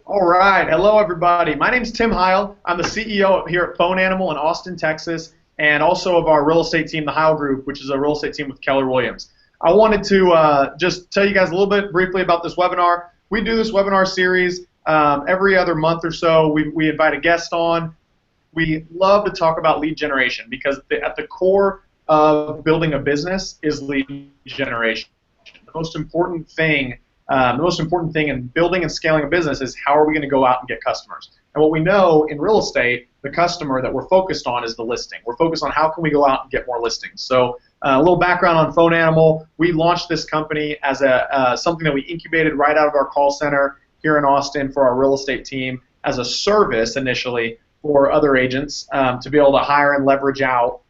All right. Hello, everybody. My name is Tim Heil. I'm the CEO here at Phone Animal in Austin, Texas, and also of our real estate team, the Heil Group, which is a real estate team with Keller Williams. I wanted to just tell you guys a little bit briefly about this webinar. We do this webinar series every other month or so. We invite a guest on. We love to talk about lead generation because at the core of building a business is lead generation. The most important thing in building and scaling a business is how are we going to go out and get customers. And what we know in real estate, the customer that we're focused on is the listing. We're focused on how can we go out and get more listings. So a little background on Phone Animal. We launched this company as something that we incubated right out of our call center here in Austin for our real estate team as a service initially for other agents to be able to hire and leverage out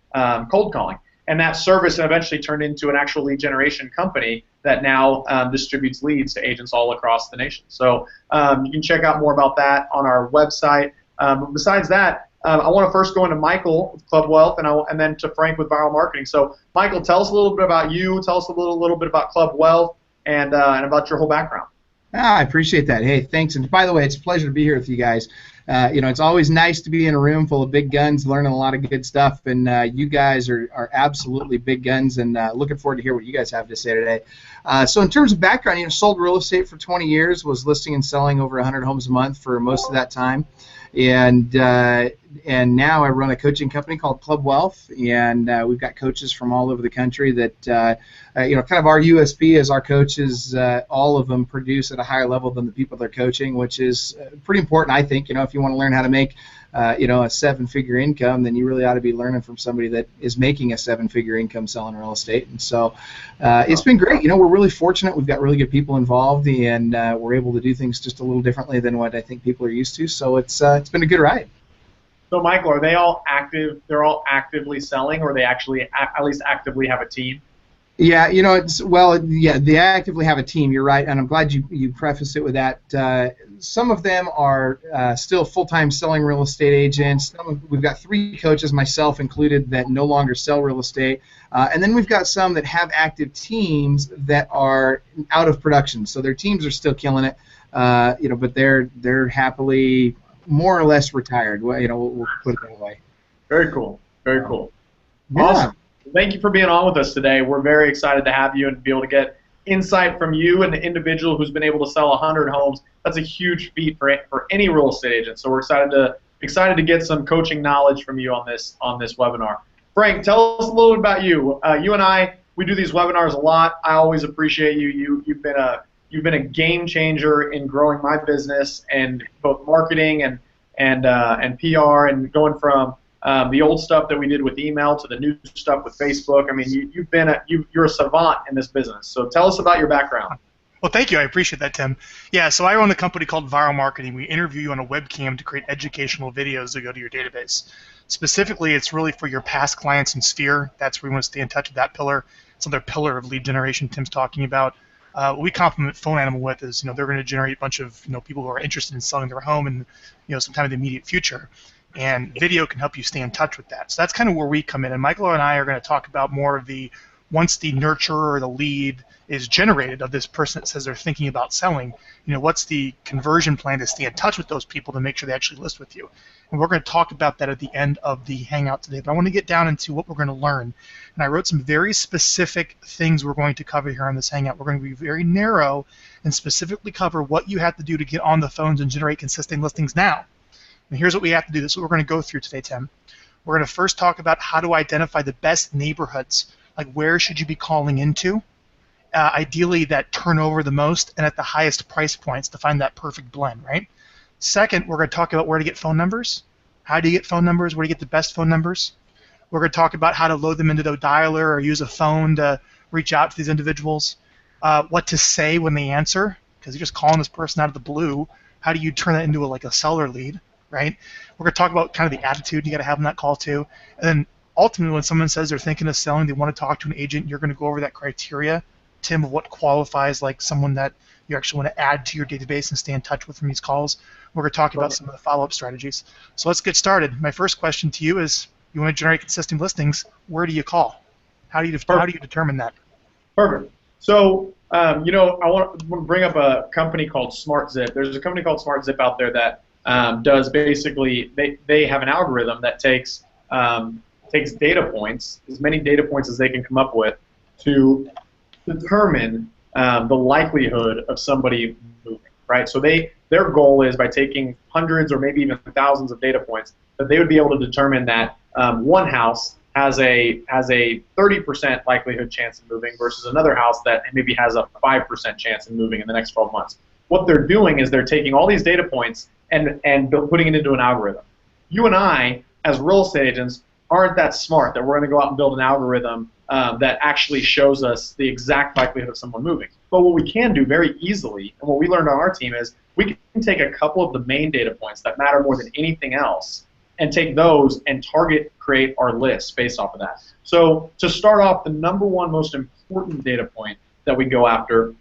cold calling. And that service eventually turned into an actual lead generation company that now distributes leads to agents all across the nation. So you can check out more about that on our website. But besides that, I want to first go into Michael with Club Wealth and then to Frank with Vyral Marketing. So Michael, tell us a little bit about you. Tell us a little bit about Club Wealth and about your whole background. I appreciate that. Hey, thanks. And by the way, it's a pleasure to be here with you guys. It's always nice to be in a room full of big guns, learning a lot of good stuff. And you guys are absolutely big guns, and looking forward to hear what you guys have to say today. So in terms of background, sold real estate for 20 years, was listing and selling over 100 homes a month for most of that time. And now I run a coaching company called Club Wealth, and we've got coaches from all over the country that, kind of our USP is our coaches, all of them produce at a higher level than the people they're coaching, which is pretty important, I think. If you want to learn how to make, a seven-figure income, then you really ought to be learning from somebody that is making a seven-figure income selling real estate. And so it's been great. We're really fortunate. We've got really good people involved, and we're able to do things just a little differently than what I think people are used to. So it's been a good ride. So Michael, are they all active? They're all actively selling, or they actually at least actively have a team? Yeah, they actively have a team. You're right, and I'm glad you prefaced it with that. Some of them are still full-time selling real estate agents. We've got 3 coaches, myself included, that no longer sell real estate, and then we've got some that have active teams that are out of production. So their teams are still killing it, but they're happily more or less retired. We'll put it that way. Very cool. Very cool. Yeah. Awesome. Thank you for being on with us today. We're very excited to have you and be able to get insight from you and the individual who's been able to sell 100 homes. That's a huge feat for any real estate agent. So we're excited to get some coaching knowledge from you on this webinar. Frank, tell us a little bit about you. You and I, we do these webinars a lot. I always appreciate you. You've been a game changer in growing my business and both marketing and PR and going from the old stuff that we did with email to the new stuff with Facebook. I mean, you're a savant in this business. So tell us about your background. Well, thank you. I appreciate that, Tim. Yeah, so I own a company called Vyral Marketing. We interview you on a webcam to create educational videos that go to your database. Specifically, it's really for your past clients in Sphere. That's where we want to stay in touch with that pillar. It's another pillar of lead generation Tim's talking about. What we complement Phone Animal with is, they're going to generate a bunch of, people who are interested in selling their home in, sometime in the immediate future. And video can help you stay in touch with that. So that's kind of where we come in. And Michael and I are going to talk about more of the, once the nurture or the lead is generated of this person that says they're thinking about selling, what's the conversion plan to stay in touch with those people to make sure they actually list with you. And we're going to talk about that at the end of the Hangout today. But I want to get down into what we're going to learn. And I wrote some very specific things we're going to cover here on this Hangout. We're going to be very narrow and specifically cover what you have to do to get on the phones and generate consistent listings now. And here's what we have to do. This is what we're going to go through today, Tim. We're going to first talk about how to identify the best neighborhoods, like where should you be calling into, ideally that turn over the most and at the highest price points to find that perfect blend, right? Second, we're going to talk about where to get phone numbers. How do you get phone numbers? Where do you get the best phone numbers? We're going to talk about how to load them into the dialer or use a phone to reach out to these individuals. What to say when they answer, because you're just calling this person out of the blue. How do you turn that into a seller lead? Right? We're going to talk about kind of the attitude you got to have in that call too. And then ultimately when someone says they're thinking of selling, they want to talk to an agent, you're going to go over that criteria, Tim, of what qualifies like someone that you actually want to add to your database and stay in touch with from these calls. We're going to talk about some of the follow-up strategies. So let's get started. My first question to you is, you want to generate consistent listings, where do you call? How do you determine that? Perfect. So I want to bring up a company called SmartZip. There's a company called SmartZip out there that does basically, they have an algorithm that takes data points, as many data points as they can come up with, to determine the likelihood of somebody moving, right? So their goal is, by taking hundreds or maybe even thousands of data points, that they would be able to determine that one house has a 30% likelihood chance of moving versus another house that maybe has a 5% chance of moving in the next 12 months. What they're doing is they're taking all these data points and putting it into an algorithm. You and I, as real estate agents, aren't that smart that we're going to go out and build an algorithm that actually shows us the exact likelihood of someone moving. But what we can do very easily, and what we learned on our team, is we can take a couple of the main data points that matter more than anything else and take those and create our list based off of that. So to start off, the number one most important data point that we go after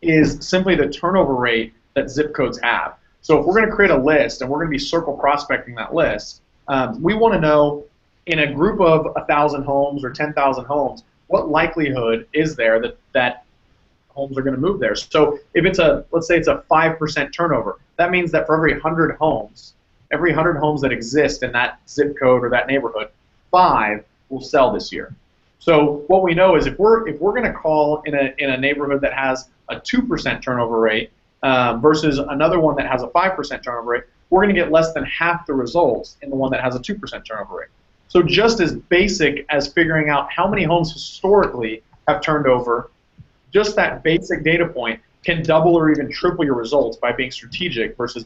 is simply the turnover rate that zip codes have. So if we're going to create a list and we're going to be circle prospecting that list, we want to know, in a group of 1,000 homes or 10,000 homes, what likelihood is there that homes are going to move there. So if let's say it's a 5% turnover, that means that for every 100 homes that exist in that zip code or that neighborhood, 5 will sell this year. So what we know is, if we're going to call in a neighborhood that has a 2% turnover rate versus another one that has a 5% turnover rate, we're going to get less than half the results in the one that has a 2% turnover rate. So just as basic as figuring out how many homes historically have turned over, just that basic data point can double or even triple your results by being strategic versus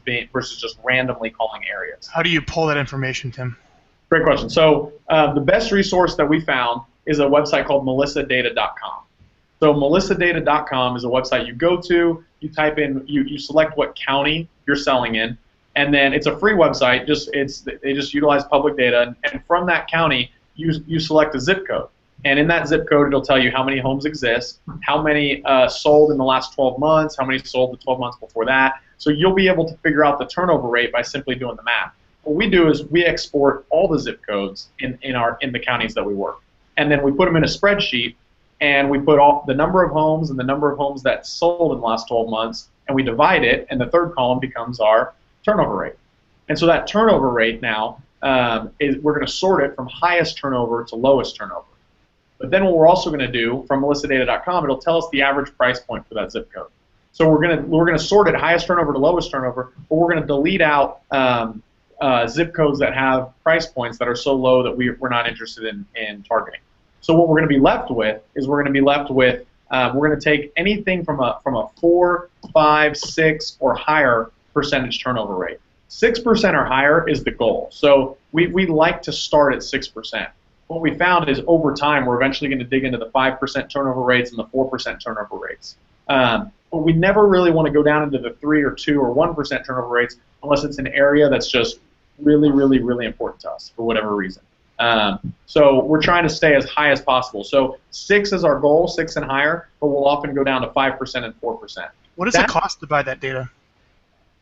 just randomly calling areas. How do you pull that information, Tim? Great question. So the best resource that we found is a website called melissadata.com. So melissadata.com is a website you go to, you type in, you select what county you're selling in, and then it's a free website. They just utilize public data, and from that county, you select a zip code. And in that zip code, it'll tell you how many homes exist, how many sold in the last 12 months, how many sold the 12 months before that. So you'll be able to figure out the turnover rate by simply doing the math. What we do is we export all the zip codes in the counties that we work, and then we put them in a spreadsheet, and we put all the number of homes and the number of homes that sold in the last 12 months, and we divide it, and the third column becomes our turnover rate. And so that turnover rate now, we're going to sort it from highest turnover to lowest turnover. But then what we're also going to do, from melissadata.com, it'll tell us the average price point for that zip code. So we're going to sort it highest turnover to lowest turnover, but we're going to delete out zip codes that have price points that are so low that we're not interested in targeting. So what we're going to be left with is we're going to take anything from a 4, 5, 6, or higher percentage turnover rate. 6% or higher is the goal. So we like to start at 6%. What we found is, over time, we're eventually going to dig into the 5% turnover rates and the 4% turnover rates. But we never really want to go down into the 3 or 2 or 1% turnover rates unless it's an area that's just really, really, really important to us for whatever reason. So we're trying to stay as high as possible. So 6 is our goal, 6 and higher, but we'll often go down to 5% and 4%. What does it cost to buy that data?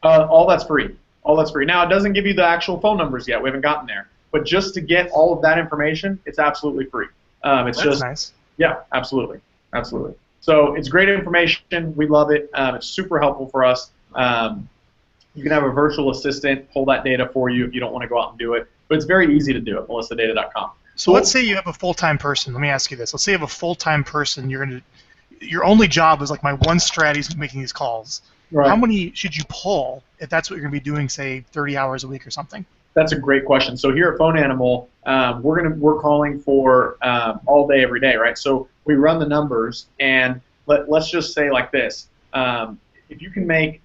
All that's free. All that's free. Now, it doesn't give you the actual phone numbers yet. We haven't gotten there. But just to get all of that information, it's absolutely free. That's nice. Yeah, absolutely. Absolutely. So it's great information. We love it. It's super helpful for us. You can have a virtual assistant pull that data for you if you don't want to go out and do it. But it's very easy to do at melissadata.com. So let's say you have a full-time person. Let me ask you this. Let's say you have a full-time person. Your only job is, like, my one strategy is making these calls. Right. How many should you pull if that's what you're going to be doing, say, 30 hours a week or something? That's a great question. So here at Phone Animal, we're calling for all day, every day, right? So we run the numbers, and let's just say like this: if you can make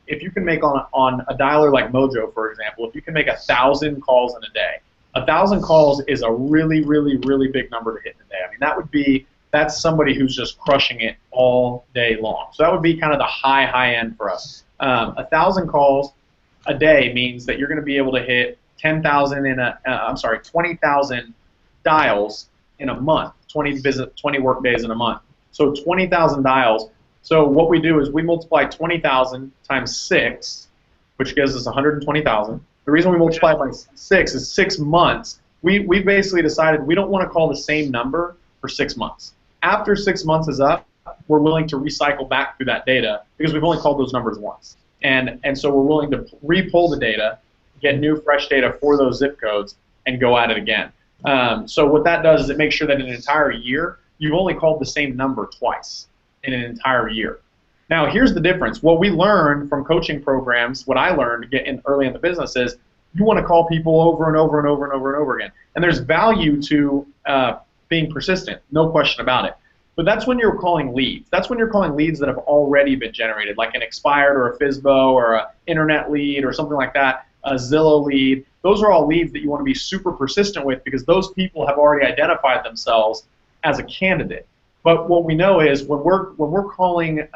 on a dialer like Mojo, for example, if you can make 1,000 calls in a day, 1,000 calls is a really, really, really big number to hit in a day. I mean, that's somebody who's just crushing it all day long. So that would be kind of the high end for us. 1,000 calls a day means that you're going to be able to hit 20,000 dials in a month, 20 work days in a month. So 20,000 dials. So what we do is we multiply 20,000 times 6, which gives us 120,000. The reason we multiply it by 6 is 6 months. We basically decided we don't want to call the same number for 6 months. After 6 months is up, we're willing to recycle back through that data because we've only called those numbers once. And so we're willing to re-pull the data, get new, fresh data for those zip codes, and go at it again. So what that does is it makes sure that in an entire year, you've only called the same number twice in an entire year. Now, here's the difference. What we learned from coaching programs, what I learned early in the business is you want to call people over and over and over and over and over again. And there's value to being persistent, no question about it. But that's when you're calling leads. That's when you're calling leads that have already been generated, like an expired or a FSBO or an internet lead or something like that, a Zillow lead. Those are all leads that you want to be super persistent with because those people have already identified themselves as a candidate. But what we know is when we're calling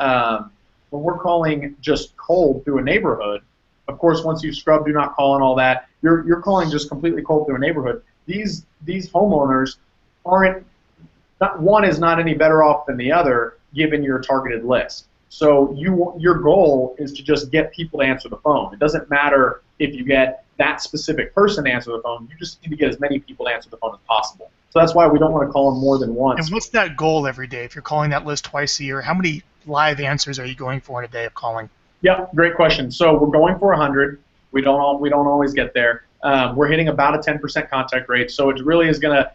just cold through a neighborhood, of course, once you scrub do not call and all that, you're calling just completely cold through a neighborhood. These homeowners aren't. One is not any better off than the other given your targeted list. So your goal is to just get people to answer the phone. It doesn't matter if you get that specific person to answer the phone. You just need to get as many people to answer the phone as possible. So that's why we don't want to call them more than once. And what's that goal every day? If you're calling that list twice a year, how many live answers are you going for in a day of calling? Yeah, great question. So we're going for 100. We don't always get there. We're hitting about a 10% contact rate. So it really is gonna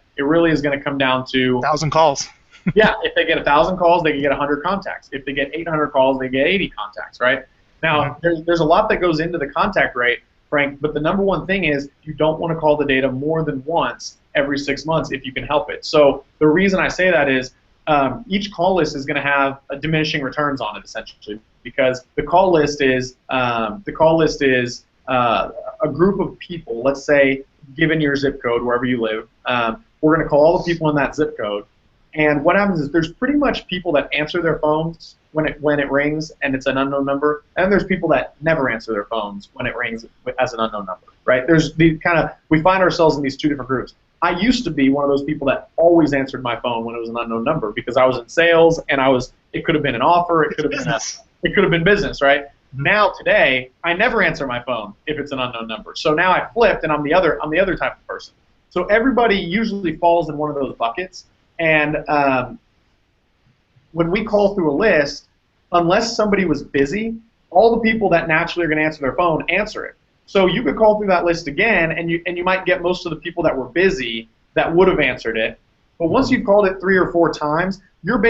come down to 1,000 calls. Yeah, if they get 1,000 calls, they can get 100 contacts. If they get 800 calls, they get 80 contacts, right? Now, there's a lot that goes into the contact rate, Frank, but the number one thing is you don't want to call the data more than once every 6 months if you can help it. So the reason I say that is each call list is going to have a diminishing returns on it, essentially, because the call list is a group of people, let's say, given your zip code, wherever you live, we're going to call all the people in that zip code. And what happens is there's pretty much people that answer their phones when it rings and it's an unknown number, and there's people that never answer their phones when it rings as an unknown number, right? We find ourselves in these two different groups. I used to be one of those people that always answered my phone when it was an unknown number because I was in sales and it could have been an offer, it could have been business, right? Now today, I never answer my phone if it's an unknown number. So now I flipped and I'm the other type of person. So everybody usually falls in one of those buckets. And when we call through a list, unless somebody was busy, all the people that naturally are going to answer their phone answer it. So you could call through that list again, and you might get most of the people that were busy that would have answered it. But once you've called it 3 or 4 times, your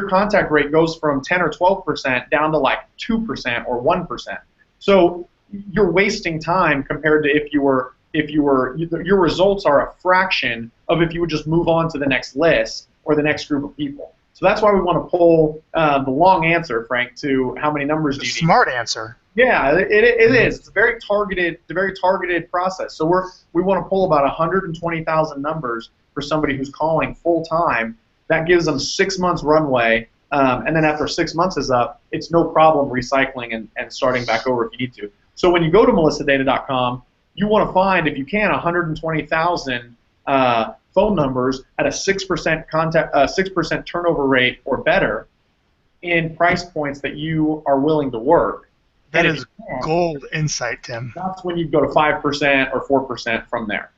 contact rate goes from 10 or 12% down to like 2% or 1%. So you're wasting time compared to your results are a fraction of if you would just move on to the next list or the next group of people. So that's why we want to pull the long answer, Frank, to how many numbers do you need. Smart answer. Yeah, it is. It's a very targeted process. So we want to pull about 120,000 numbers for somebody who's calling full time. That gives them 6 months runway, and then after 6 months is up, it's no problem recycling and starting back over if you need to. So when you go to melissadata.com, you want to find, if you can, 120,000 phone numbers at a 6% turnover rate or better in price points that you are willing to work. That is gold insight, Tim. That's when you go to 5% or 4% from there.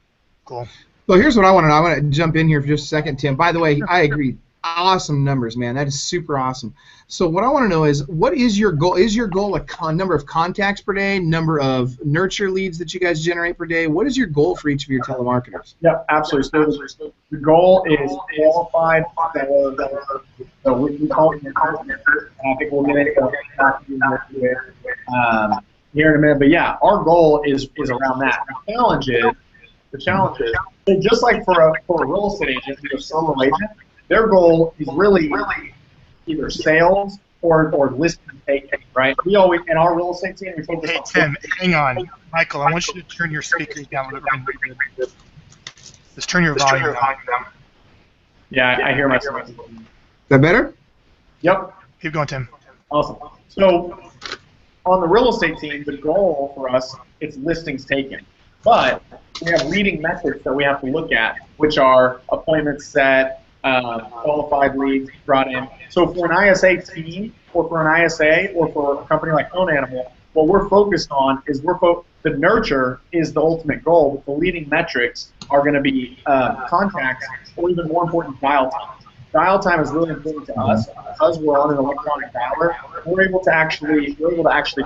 Cool. Well, here's what I want to know. I want to jump in here for just a second, Tim. By the way, I agree. Awesome numbers, man. That is super awesome. So what I want to know is, what is your goal? Is your goal a number of contacts per day, number of nurture leads that you guys generate per day? What is your goal for each of your telemarketers? Yeah, absolutely. So the goal is qualified. So we call it, and I think we'll get into here in a minute. But yeah, our goal is around that. The challenge is so just like for a real estate agent, a solo agent, their goal is really either sales or listing taking, right? We always, in our real estate team, we focus on... Tim, hang on. Michael, I want you to turn your speakers down a little bit. Just turn your volume down. Yeah, I hear myself. Is that better? Yep. Keep going, Tim. Awesome. So on the real estate team, the goal for us is listings taken. But we have leading metrics that we have to look at, which are appointments set, qualified leads brought in. So for an ISA team, or for an ISA, or for a company like Phone Animal, what we're focused on is the nurture is the ultimate goal, but the leading metrics are going to be contacts, or even more important, dial time. dial time is really important to us because we're on an electronic dialer. We're able to actually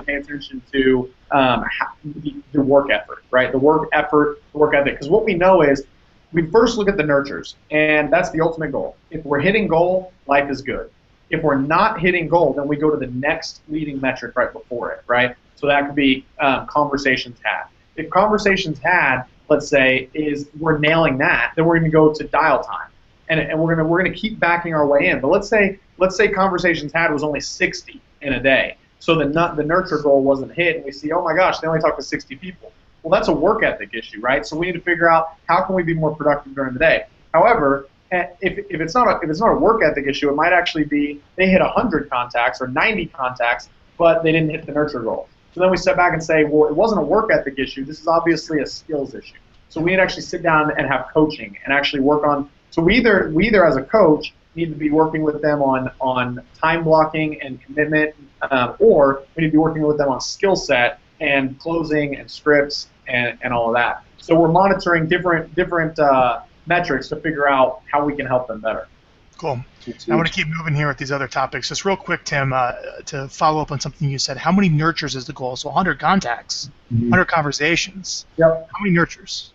pay attention to the work effort, right? The work ethic. Because what we know is we first look at the nurtures, and that's the ultimate goal. If we're hitting goal, life is good. If we're not hitting goal, then we go to the next leading metric right before it, right? So that could be conversations had. If conversations had, let's say, is we're nailing that, then we're going to go to dial time, and we're going to keep backing our way in. But let's say conversations had was only 60 in a day, so the nurture goal wasn't hit, and we see, oh my gosh, they only talked to 60 people. Well, that's a work ethic issue, right? So we need to figure out how can we be more productive during the day. However, if it's not a work ethic issue, it might actually be they hit 100 contacts or 90 contacts, but they didn't hit the nurture goal. So then we step back and say, well, it wasn't a work ethic issue. This is obviously a skills issue. So we need to actually sit down and have coaching and actually work on. So we either as a coach need to be working with them on time blocking and commitment, or we need to be working with them on skill set and closing and scripts and all of that. So we're monitoring different metrics to figure out how we can help them better. Cool. I want to keep moving here with these other topics. Just real quick, Tim, to follow up on something you said. How many nurtures is the goal? So 100 contacts, 100 conversations. Yep. How many nurtures?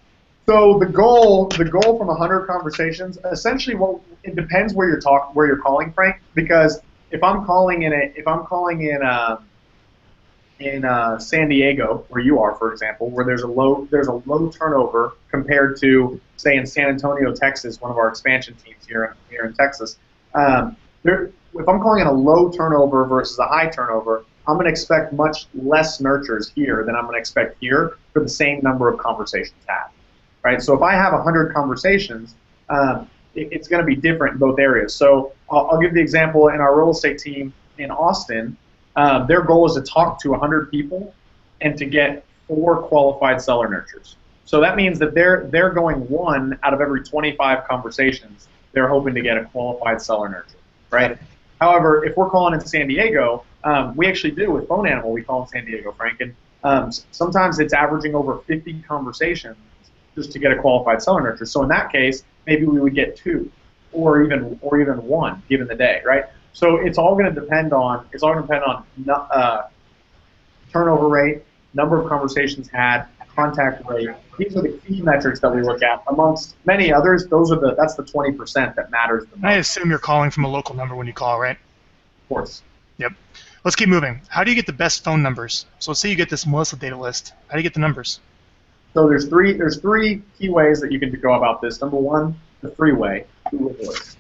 So the goal from 100 conversations, essentially, it depends where you're calling, Frank. Because if I'm calling in San Diego, where you are, for example, where there's a low turnover compared to, say, in San Antonio, Texas, one of our expansion teams here in Texas. If I'm calling in a low turnover versus a high turnover, I'm going to expect much less nurtures here than I'm going to expect here for the same number of conversations had, right? So if I have 100 conversations, it's going to be different in both areas. So I'll give the example in our real estate team in Austin. Their goal is to talk to 100 people and to get 4 qualified seller nurtures. So that means that they're going 1 out of every 25 conversations. They're hoping to get a qualified seller nurture, right? However, if we're calling in San Diego, we actually do with Phone Animal. We call in San Diego, Frank, and sometimes it's averaging over 50 conversations just to get a qualified seller nurture. So in that case, maybe we would get 2, or even 1 given the day, right? So it's all going to depend on turnover rate, number of conversations had, contact rate. These are the key metrics that we look at. Amongst many others, that's the 20% that matters the most. I assume you're calling from a local number when you call, right? Of course. Yep. Let's keep moving. How do you get the best phone numbers? So let's say you get this Melissa data list. How do you get the numbers? So there's three key ways that you can go about this. Number 1, the free way, Google Voice.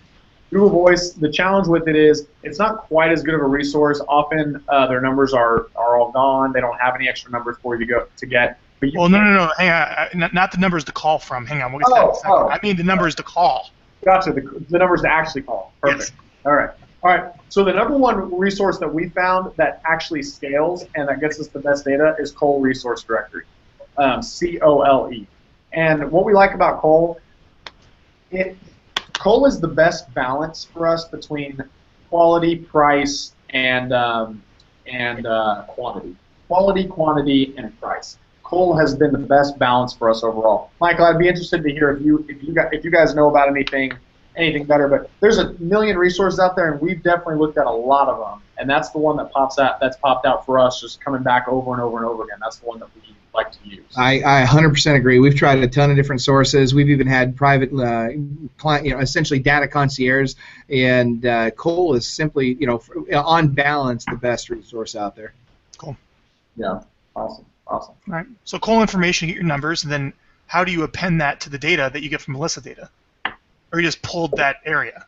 Google Voice, the challenge with it is it's not quite as good of a resource. Often their numbers are all gone. They don't have any extra numbers for you to get. Well, no. Hang on. Not the numbers to call from. Hang on. We'll get to that in a second. I mean the numbers to call. Gotcha. The numbers to actually call. Perfect. Yes. All right. So the number 1 resource that we found that actually scales and that gets us the best data is Cole Resource Directory, COLE. And what we like about Cole, Cole is the best balance for us between quality, price, and quantity. Quality, quantity, and price. Cole has been the best balance for us overall. Michael, I'd be interested to hear if you guys know about anything better. But there's a million resources out there, and we've definitely looked at a lot of them. And that's the one that's popped out for us, just coming back over and over and over again. That's the one that we like to use. I 100% agree. We've tried a ton of different sources. We've even had private client, essentially data concierge, and Cole is simply, on balance, the best resource out there. Cool. Yeah. Awesome. All right. So Cole information, you get your numbers, and then how do you append that to the data that you get from Melissa data? Or you just pulled that area?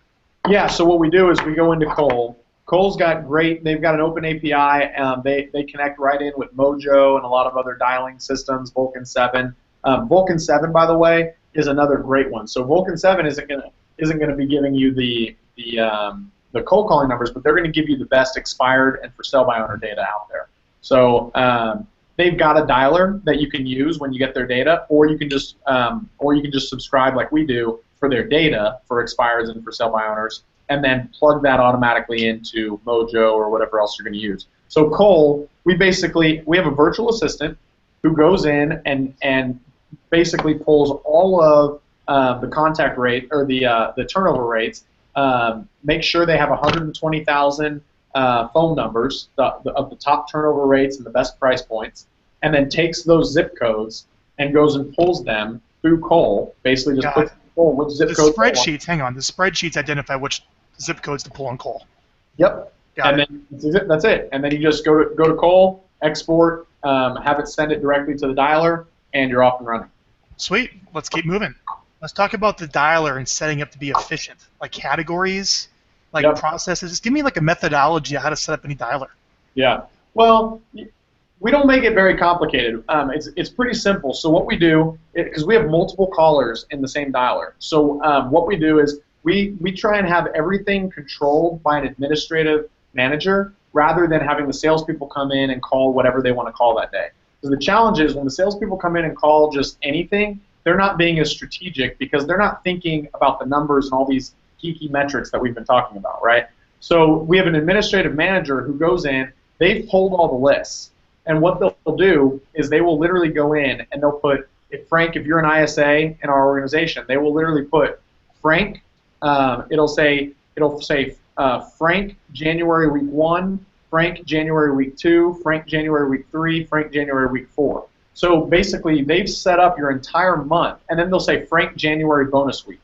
Yeah, so what we do is we go into Cole. Cole's got they've got an open API. They connect right in with Mojo and a lot of other dialing systems, Vulcan 7. Vulcan 7, by the way, is another great one. So Vulcan 7 isn't gonna be giving you the cold calling numbers, but they're gonna give you the best expired and for sale by owner data out there. So they've got a dialer that you can use when you get their data, or you can just subscribe like we do for their data for expires and for sale by owners, and then plug that automatically into Mojo or whatever else you're going to use. So Cole, we have a virtual assistant who goes in and basically pulls all of the contact rate or the turnover rates make sure they have 120,000 phone numbers of the top turnover rates and the best price points, and then takes those zip codes and goes and pulls them through Cole, basically just puts which zip the code. Spreadsheets, hang on, the spreadsheets identify which zip codes to pull on Cole. Yep. Then that's it. And then you just go to Cole, export, have it send it directly to the dialer, and you're off and running. Sweet. Let's keep moving. Let's talk about the dialer and setting up to be efficient, like categories, like processes. Just give me like a methodology of how to set up any dialer. Yeah. Well, we don't make it very complicated. It's pretty simple. So what we do, because we have multiple callers in the same dialer, so what we do is we try and have everything controlled by an administrative manager rather than having the salespeople come in and call whatever they want to call that day. So the challenge is when the salespeople come in and call just anything, they're not being as strategic because they're not thinking about the numbers and all these geeky metrics that we've been talking about, right? So we have an administrative manager who goes in, they've pulled all the lists, and what they'll do is they will literally go in and they'll put, if you're an ISA in our organization, they will literally put Frank, it'll say Frank January week 1, Frank January week 2, Frank January week 3, Frank January week 4. So basically they've set up your entire month, and then they'll say Frank January bonus week.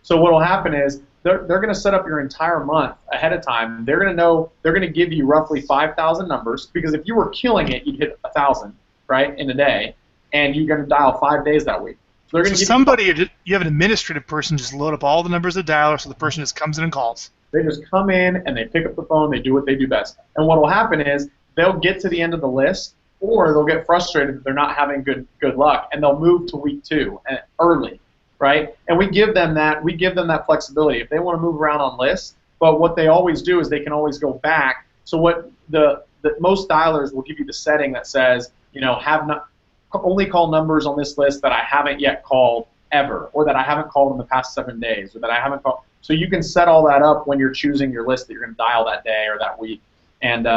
So what will happen is they're going to set up your entire month ahead of time. They're going to know, they're going to give you roughly 5,000 numbers, because if you were killing it, you'd hit 1,000, right, in a day, and you're going to dial 5 days that week. So they're going to you have an administrative person just load up all the numbers of the dialer, so the person just comes in and calls. They just come in and they pick up the phone, they do what they do best. And what will happen is they'll get to the end of the list, or they'll get frustrated that they're not having good luck, and they'll move to week 2 early, right? And we give them that flexibility if they want to move around on lists. But what they always do is they can always go back. So what the most dialers will give you the setting that says, only call numbers on this list that I haven't yet called ever, or that I haven't called in the past 7 days, or that I haven't called. So you can set all that up when you're choosing your list that you're going to dial that day or that week. And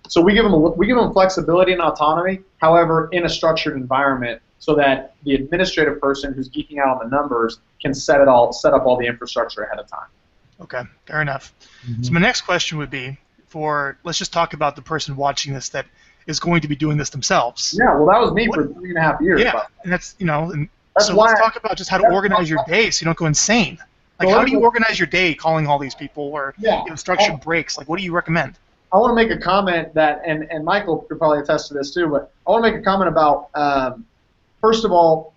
so we give them flexibility and autonomy, however, in a structured environment, so that the administrative person who's geeking out on the numbers can set up all the infrastructure ahead of time. Okay, fair enough. Mm-hmm. So my next question would be let's just talk about the person watching this that is going to be doing this themselves. Yeah, well, that was me for 3.5 years. Yeah, and that's let's talk about just how to organize your day so you don't go insane. Like, how do you organize your day calling all these people, or structured breaks? Like, what do you recommend? I want to make a comment that, and Michael could probably attest to this too, but I want to make a comment about, first of all,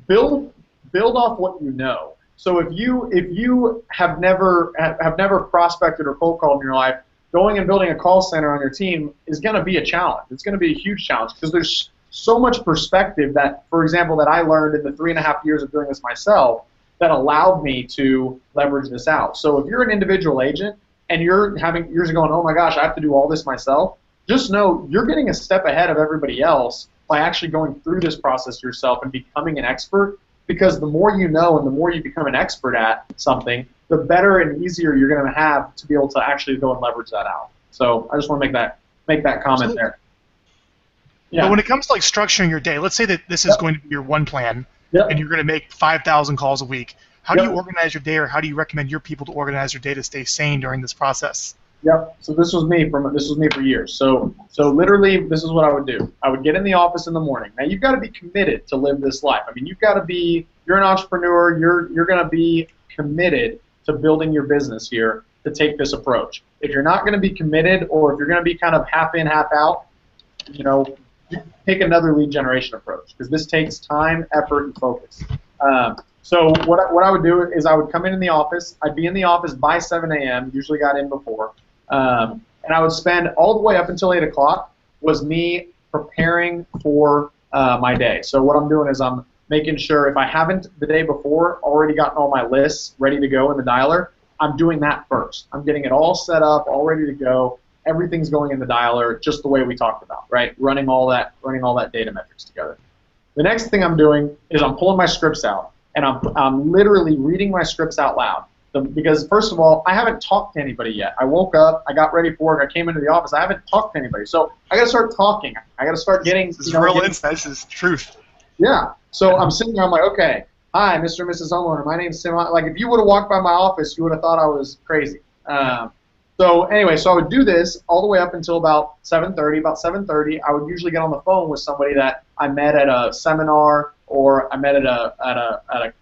build off what you know. So if you have never prospected or cold called in your life, going and building a call center on your team is going to be a challenge. It's going to be a huge challenge, because there's so much perspective that, for example, that I learned in the 3.5 years of doing this myself that allowed me to leverage this out. So if you're an individual agent and you're going, oh my gosh, I have to do all this myself, just know you're getting a step ahead of everybody else by actually going through this process yourself and becoming an expert, because the more you know and the more you become an expert at something, the better and easier you're going to have to be able to actually go and leverage that out. So I just want to make that comment there. Yeah. But when it comes to like structuring your day, let's say that this is going to be your one plan, and you're going to make 5,000 calls a week. How do you organize your day, or how do you recommend your people to organize your day to stay sane during this process? Yep. So this was me for years. So literally, this is what I would do. I would get in the office in the morning. Now you've got to be committed to live this life. I mean, you're an entrepreneur. You're going to be committed to building your business here to take this approach. If you're not going to be committed, or if you're going to be kind of half in, half out, take another lead generation approach, because this takes time, effort, and focus. So what I would do is I would come in the office. I'd be in the office by 7 a.m., usually got in before, and I would spend all the way up until 8 o'clock was me preparing for my day. So what I'm doing is I'm making sure, if I haven't the day before already gotten all my lists ready to go in the dialer, I'm doing that first. I'm getting it all set up, all ready to go. Everything's going in the dialer just the way we talked about, right? Running all that data metrics together. The next thing I'm doing is I'm pulling my scripts out, and I'm literally reading my scripts out loud. Because first of all, I haven't talked to anybody yet. I woke up, I got ready for work, I came into the office, I haven't talked to anybody. So I got to start talking. I got to start getting. This is real insight. This is truth. Yeah. So I'm sitting there, I'm like, okay, Hi, Mr. and Mrs. Homeowner. My name's Tim. Like, if you would have walked by my office, you would have thought I was crazy. So anyway, so I would do this all the way up until about 7:30. About 7:30, I would usually get on the phone with somebody that I met at a seminar or I met at a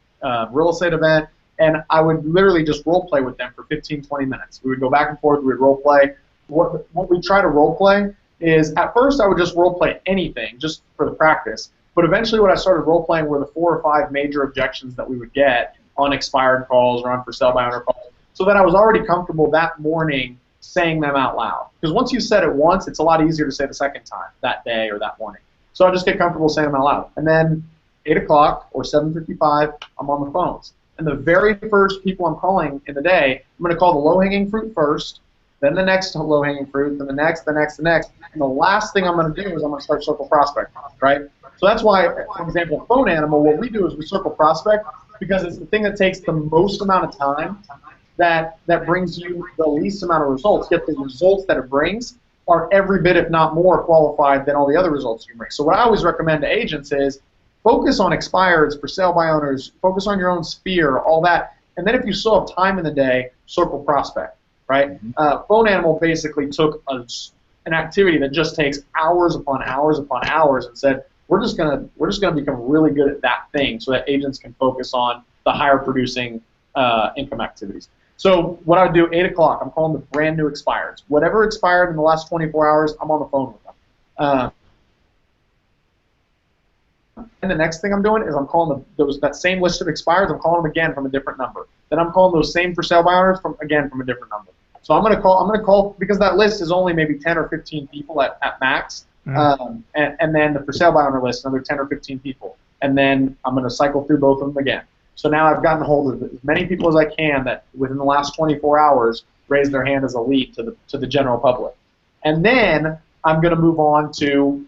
real estate event, and I would literally just role play with them for 15, 20 minutes. We would go back and forth. We would role play. What we try to role play is, at first I would just role play anything just for the practice. But eventually what I started role playing were the 4 or 5 major objections that we would get on expired calls or on for sale by owner calls, so that I was already comfortable that morning saying them out loud. Because once you said it once, it's a lot easier to say the second time that day or that morning. So I just get comfortable saying them out loud. And then 8 o'clock or 7:55, I'm on the phones. And the very first people I'm calling in the day, I'm going to call the low-hanging fruit first, then the next low-hanging fruit, then the next. And the last thing I'm going to do is I'm going to start circle prospect, right? So that's why, for example, Phone Animal, what we do is we circle prospect because it's the thing that takes the most amount of time that brings you the least amount of results, yet the results that it brings are every bit, if not more, qualified than all the other results you bring. So what I always recommend to agents is focus on expireds, for sale by owners, focus on your own sphere, all that, and then if you still have time in the day, circle prospect, right? Phone Animal basically took an activity that just takes hours upon hours upon hours and said, we're just gonna become really good at that thing so that agents can focus on the higher producing income activities. So what I would do, 8 o'clock, I'm calling the brand new expireds. Whatever expired in the last 24 hours, I'm on the phone with them. And the next thing I'm doing is I'm calling that same list of expireds, I'm calling them again from a different number. Then I'm calling those same for sale by owners from a different number. So I'm gonna call because that list is only maybe 10 or 15 people at max. And then the for sale by owner list, another 10 or 15 people. And then I'm gonna cycle through both of them again. So now I've gotten hold of as many people as I can that within the last 24 hours raised their hand as a lead to the general public. And then I'm going to move on to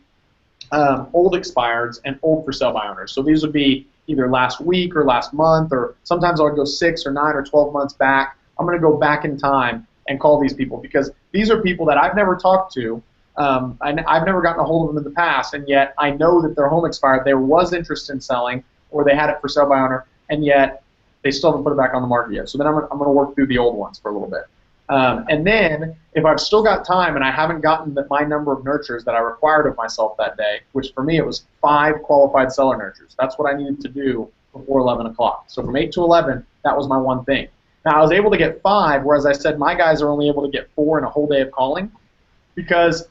old expireds and old for sale by owners. So these would be either last week or last month, or sometimes I would go 6 or 9 or 12 months back. I'm going to go back in time and call these people because these are people that I've never talked to. I've never gotten a hold of them in the past, and yet I know that their home expired. There was interest in selling, or they had it for sale by owner, and yet they still haven't put it back on the market yet. So then I'm going to work through the old ones for a little bit. And then if I've still got time and I haven't gotten my number of nurtures that I required of myself that day, which for me it was 5 qualified seller nurtures. That's what I needed to do before 11 o'clock. So from 8 to 11, that was my one thing. Now I was able to get 5, whereas I said my guys are only able to get 4 in a whole day of calling because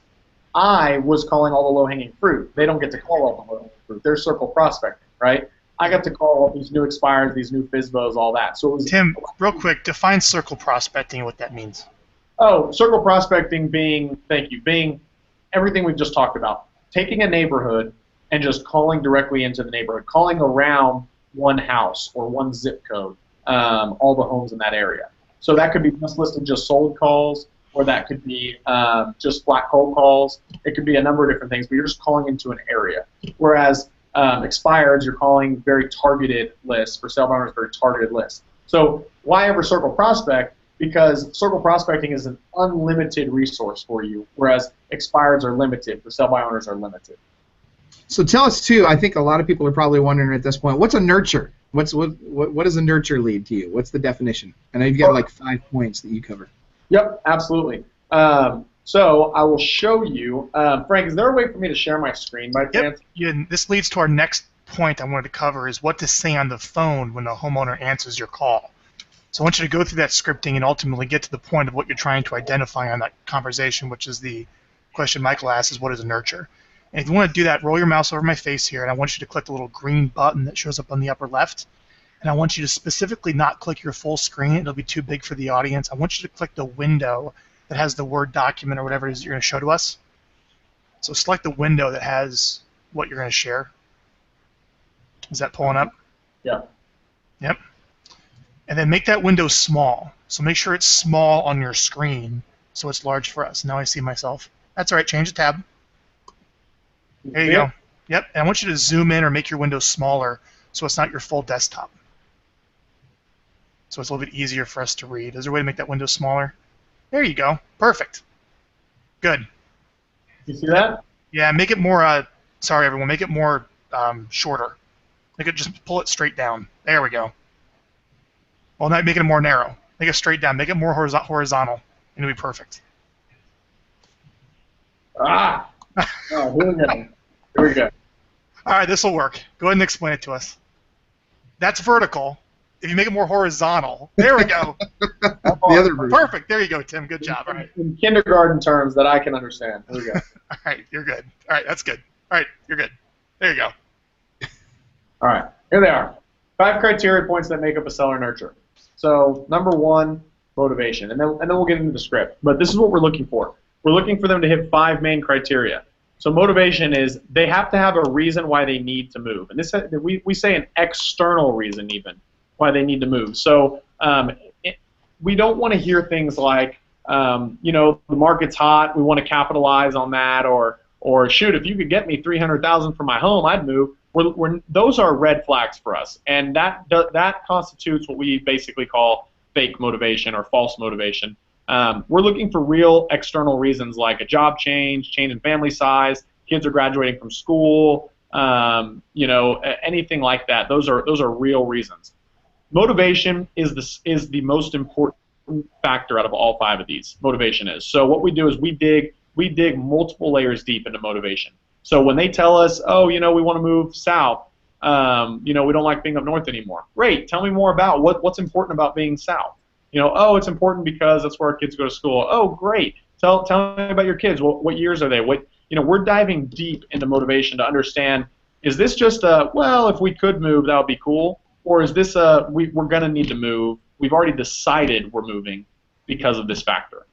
I was calling all the low-hanging fruit. They don't get to call all the low-hanging fruit. They're circle prospecting, right? I got to call these new expireds, these new FSBOs, all that. So it was, Tim, real quick, define circle prospecting and what that means. Oh, circle prospecting being everything we've just talked about. Taking a neighborhood and just calling directly into the neighborhood, calling around one house or one zip code, all the homes in that area. So that could be just listed just sold calls, or that could be just flat cold calls. It could be a number of different things, but you're just calling into an area. Whereas expireds, you're calling very targeted lists. For sale by owners, very targeted lists. So why ever circle prospect? Because circle prospecting is an unlimited resource for you, whereas expireds are limited. For sale by owners are limited. So tell us too. I think a lot of people are probably wondering at this point, what's a nurture? What does a nurture lead to you? What's the definition? I know you've got like 5 points that you cover. Yep, absolutely. So I will show you. Frank, is there a way for me to share my screen by chance? Yeah, this leads to our next point I wanted to cover is what to say on the phone when the homeowner answers your call. So I want you to go through that scripting and ultimately get to the point of what you're trying to identify on that conversation, which is the question Michael asks is what is a nurture? And if you want to do that, roll your mouse over my face here, and I want you to click the little green button that shows up on the upper left. And I want you to specifically not click your full screen. It'll be too big for the audience. I want you to click the window that has the Word document or whatever it is you're going to show to us. So select the window that has what you're going to share. Is that pulling up? Yeah. Yep. And then make that window small. So make sure it's small on your screen so it's large for us. Now I see myself. That's all right. Change the tab. There you go. Yep. And I want you to zoom in or make your window smaller so it's not your full desktop. So it's a little bit easier for us to read. Is there a way to make that window smaller? There you go. Perfect. Good. You see that? Yeah, make it more, sorry everyone, make it more shorter. Just pull it straight down. There we go. Well, now make it more narrow. Make it straight down. Make it more horizontal. And it'll be perfect. Ah! Oh, here we go. Here we go. All right, this will work. Go ahead and explain it to us. That's vertical. If you make it more horizontal, there we go. The other version. Perfect. There you go, Tim. Good job. All right. In kindergarten terms that I can understand. Here we go. All right, you're good. All right, that's good. All right, you're good. There you go. All right, here they are. 5 criteria points that make up a seller nurture. So number 1, motivation, and then we'll get into the script. But this is what we're looking for. We're looking for them to hit 5 main criteria. So motivation is they have to have a reason why they need to move, and this we say an external reason even why they need to move. So we don't want to hear things like, the market's hot, we want to capitalize on that, or shoot, if you could get me $300,000 for my home, I'd move. Those are red flags for us, and that constitutes what we basically call fake motivation or false motivation. We're looking for real external reasons like a job change in family size, kids are graduating from school, anything like that. Those are real reasons. Motivation is the most important factor out of all 5 of these. Motivation is. So what we do is we dig multiple layers deep into motivation. So when they tell us, oh, we want to move south, we don't like being up north anymore. Great. Tell me more about what's important about being south. Oh, it's important because that's where our kids go to school. Oh, great. Tell me about your kids. What years are they? We're diving deep into motivation to understand, is this just if we could move, that would be cool? Or is this we're going to need to move? We've already decided we're moving because of this factor.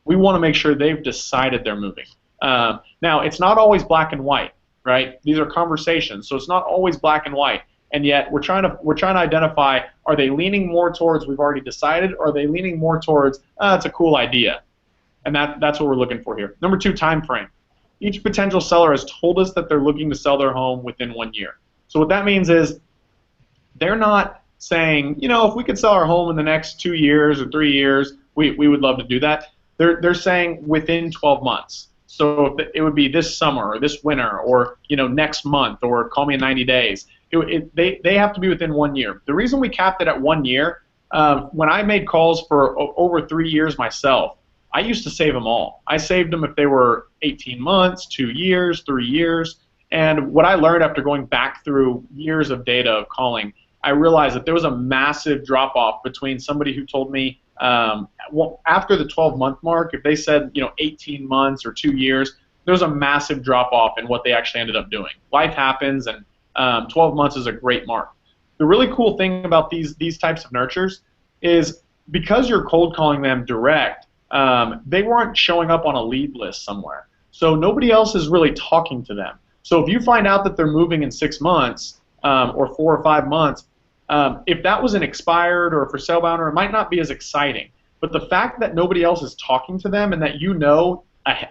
We want to make sure they've decided they're moving. Now, it's not always black and white, right? These are conversations, so it's not always black and white. And yet we're trying to identify, are they leaning more towards we've already decided, or are they leaning more towards it's a cool idea? And that's what we're looking for here. Number 2, time frame. Each potential seller has told us that they're looking to sell their home within 1 year. So what that means is they're not saying, if we could sell our home in the next 2 years or 3 years, we would love to do that. They're saying within 12 months. So it would be this summer or this winter or next month or call me in 90 days. They have to be within 1 year. The reason we capped it at 1 year, when I made calls for over 3 years myself, I used to save them all. I saved them if they were 18 months, 2 years, 3 years. And what I learned after going back through years of data of calling, I realized that there was a massive drop-off between somebody who told me after the 12-month mark, if they said 18 months or 2 years, there was a massive drop-off in what they actually ended up doing. Life happens, and 12 months is a great mark. The really cool thing about these types of nurtures is because you're cold calling them direct, they weren't showing up on a lead list somewhere. So nobody else is really talking to them. So if you find out that they're moving in 6 months or 4 or 5 months, if that was an expired or for sale by owner, it might not be as exciting. But the fact that nobody else is talking to them and that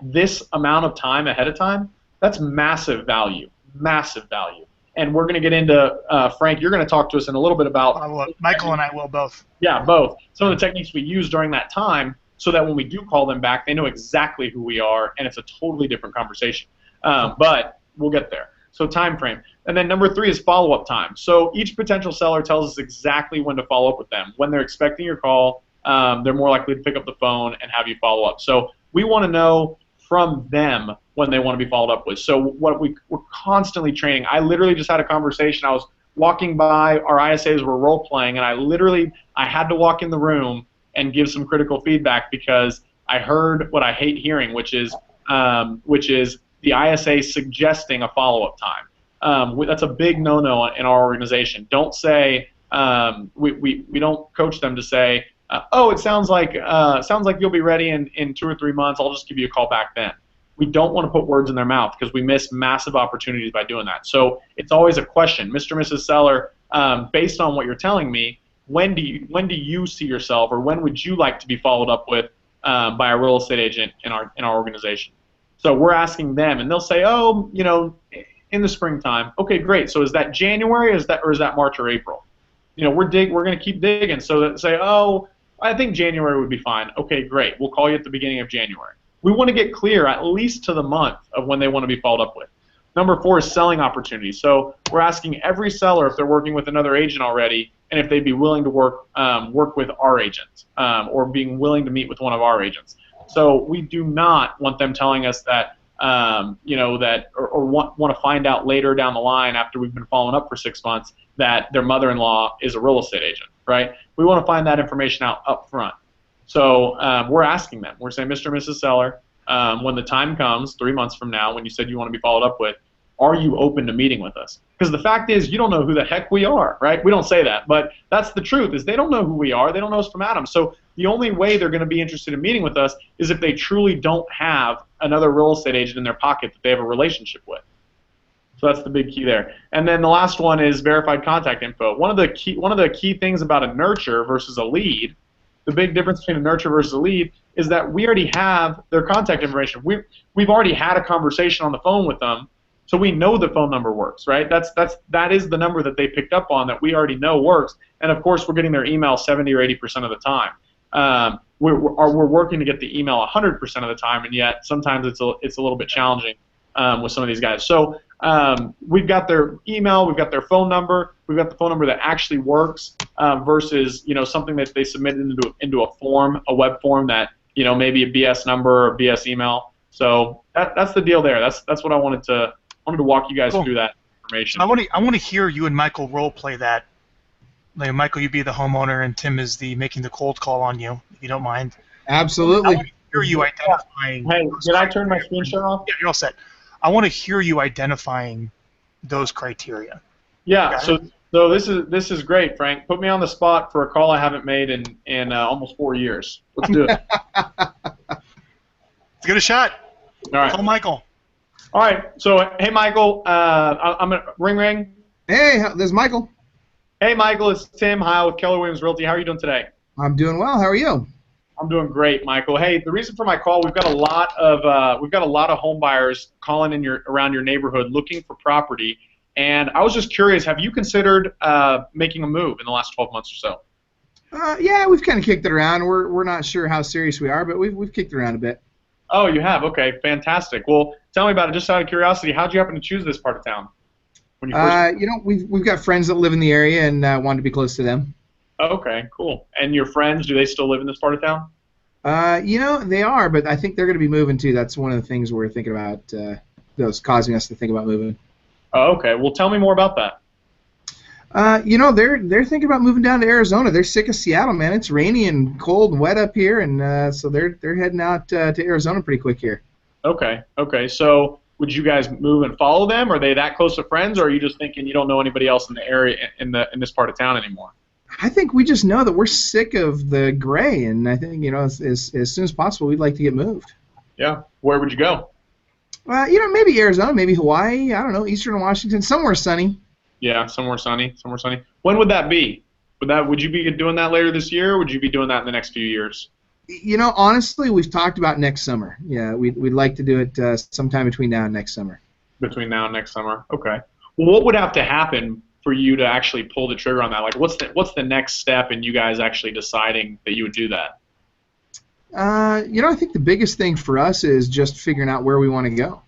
this amount of time ahead of time, that's massive value, massive value. And we're going to get into, Frank, you're going to talk to us in a little bit about. Michael and I will both. Yeah, both. Some of the techniques we use during that time so that when we do call them back, they know exactly who we are, and it's a totally different conversation. But we'll get there. So time frame. And then number 3 is follow-up time. So each potential seller tells us exactly when to follow up with them. When they're expecting your call, they're more likely to pick up the phone and have you follow up. So we want to know from them when they want to be followed up with. So we're constantly training. I literally just had a conversation. I was walking by, our ISAs were role-playing, and I had to walk in the room and give some critical feedback because I heard what I hate hearing, which is the ISA suggesting a follow-up time. That's a big no-no in our organization. Don't say we don't coach them to say, it sounds like you'll be ready in 2 or 3 months. I'll just give you a call back then. We don't want to put words in their mouth because we miss massive opportunities by doing that. So it's always a question, Mr. and Mrs. Seller, based on what you're telling me, when do you see yourself, or when would you like to be followed up with by a real estate agent in our organization? So we're asking them, and they'll say, in the springtime. Okay, great. So is that January, or is that March or April? We're going to keep digging. So that say, I think January would be fine. Okay, great. We'll call you at the beginning of January. We want to get clear at least to the month of when they want to be followed up with. Number 4 is selling opportunities. So we're asking every seller if they're working with another agent already and if they'd be willing to work with our agent or being willing to meet with one of our agents. So we do not want them telling us that, or want to find out later down the line after we've been following up for 6 months that their mother-in-law is a real estate agent, right? We want to find that information out up front. So we're asking them. We're saying, Mr. and Mrs. Seller, when the time comes, 3 months from now, when you said you want to be followed up with, are you open to meeting with us? Because the fact is, you don't know who the heck we are, right? We don't say that, but that's the truth, is they don't know who we are. They don't know us from Adam. So the only way they're going to be interested in meeting with us is if they truly don't have another real estate agent in their pocket that they have a relationship with. So that's the big key there. And then the last one is verified contact info. One of the key things about a nurture versus a lead, the big difference between a nurture versus a lead, is that we already have their contact information. We've already had a conversation on the phone with them, so we know the phone number works, right? That is the number that they picked up on that we already know works. And of course, we're getting their email 70 or 80% of the time. We're working to get the email 100% of the time, and yet sometimes it's a little bit challenging with some of these guys. So we've got their email, we've got their phone number, we've got the phone number that actually works versus something that they submitted into a form, a web form that maybe a BS number or BS email. So that's the deal there. That's what I wanted to walk you guys through that information. I want to hear you and Michael role play that. Like, Michael, you be the homeowner, and Tim is the making the cold call on you, if you don't mind. Absolutely. I want to hear you identifying. Hey, did I turn my screen share off? Yeah, you're all set. I want to hear you identifying those criteria. Yeah. So this is great, Frank. Put me on the spot for a call I haven't made in almost 4 years. Let's do it. Let's get a shot. All right. Call Michael. All right. So hey, Michael. I'm gonna ring. Hey, this is Michael. Hey, Michael, it's Tim Heil with Keller Williams Realty. How are you doing today? I'm doing well. How are you? I'm doing great, Michael. Hey, the reason for my call, we've got a lot of home buyers calling in around your neighborhood looking for property, and I was just curious, have you considered making a move in the last 12 months or so? Yeah, we've kind of kicked it around. We're not sure how serious we are, but we've kicked it around a bit. Oh, you have? Okay, fantastic. Well, tell me about it. Just out of curiosity, how'd you happen to choose this part of town? When you first we've got friends that live in the area and wanted to be close to them. Okay, cool. And your friends, do they still live in this part of town? They are, but I think they're going to be moving too. That's one of the things we're thinking about. That's causing us to think about moving. Oh, okay. Well, tell me more about that. They're thinking about moving down to Arizona. They're sick of Seattle, man. It's rainy and cold and wet up here, and so they're heading out to Arizona pretty quick here. Okay. So would you guys move and follow them? Are they that close of friends, or are you just thinking you don't know anybody else in the area in this part of town anymore? I think we just know that we're sick of the gray, and I think as soon as possible we'd like to get moved. Yeah. Where would you go? Maybe Arizona, maybe Hawaii. I don't know, Eastern Washington, somewhere sunny. Yeah, somewhere sunny. When would that be? Would you be doing that later this year, or would you be doing that in the next few years? Honestly, we've talked about next summer. Yeah, we'd like to do it sometime between now and next summer. Between now and next summer. Okay. Well, what would have to happen for you to actually pull the trigger on that? Like, what's the next step in you guys actually deciding that you would do that? I think the biggest thing for us is just figuring out where we want to go.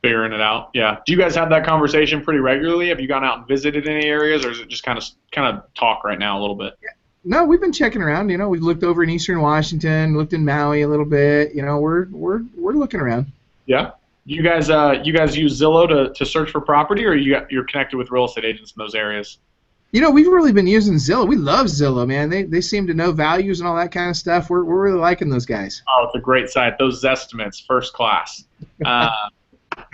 Figuring it out, yeah. Do you guys have that conversation pretty regularly? Have you gone out and visited any areas, or is it just kind of talk right now a little bit? Yeah. No, we've been checking around. We've looked over in Eastern Washington, looked in Maui a little bit. We're looking around. Yeah. You guys use Zillow to search for property, or you're connected with real estate agents in those areas? We've really been using Zillow. We love Zillow, man. They seem to know values and all that kind of stuff. We're really liking those guys. Oh, it's a great site. Those estimates, first class.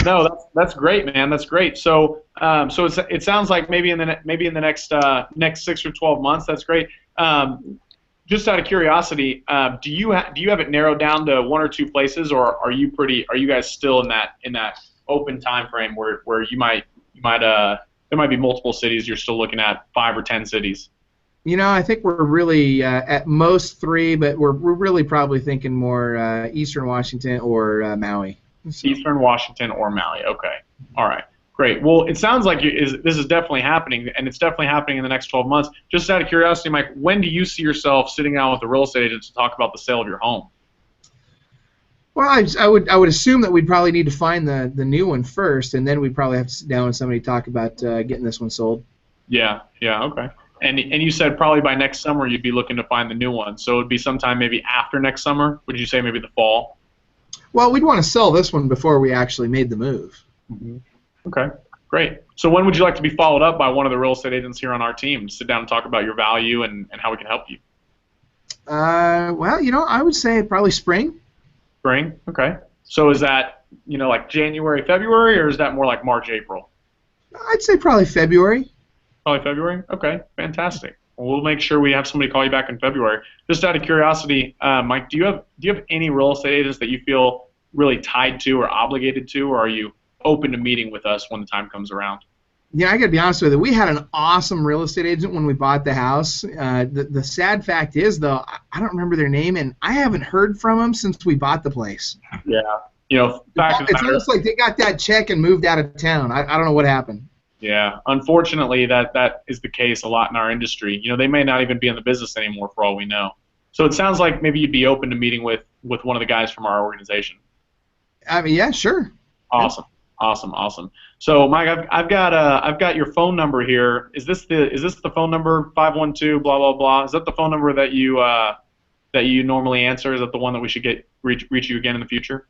No, that's great, man. That's great. So it sounds like maybe in the next 6 or 12 months. That's great. Just out of curiosity, do you have it narrowed down to 1 or 2 places, or are you guys still in that open time frame where there might be multiple cities you're still looking at, 5 or 10 cities? I think we're really at most 3, but we're really probably thinking more Eastern Washington or Maui. So. Eastern Washington or Maui. Okay. All right. Great. Well, it sounds like this is definitely happening, and it's definitely happening in the next 12 months. Just out of curiosity, Mike, when do you see yourself sitting down with a real estate agent to talk about the sale of your home? Well, I would assume that we'd probably need to find the new one first, and then we'd probably have to sit down with somebody to talk about getting this one sold. Yeah, okay. And you said probably by next summer you'd be looking to find the new one. So it would be sometime maybe after next summer. Would you say maybe the fall? Well, we'd want to sell this one before we actually made the move. Mm-hmm. Okay, great. So when would you like to be followed up by one of the real estate agents here on our team to sit down and talk about your value and how we can help you? Well, I would say probably spring. Spring? Okay. So is that, like January, February, or is that more like March, April? I'd say probably February. Probably February? Okay, fantastic. Well, we'll make sure we have somebody call you back in February. Just out of curiosity, Mike, do you have any real estate agents that you feel really tied to or obligated to, or are you open to meeting with us when the time comes around? Yeah, I got to be honest with you. We had an awesome real estate agent when we bought the house. The sad fact is, though, I don't remember their name, and I haven't heard from them since we bought the place. Yeah. It's almost like they got that check and moved out of town. I don't know what happened. Yeah, unfortunately, that is the case a lot in our industry. They may not even be in the business anymore for all we know. So it sounds like maybe you'd be open to meeting with one of the guys from our organization. I mean, yeah, sure. Awesome. So, Mike, I've got your phone number here. Is this the phone number 512 blah blah blah? Is that the phone number that you normally answer? Is that the one that we should reach you again in the future?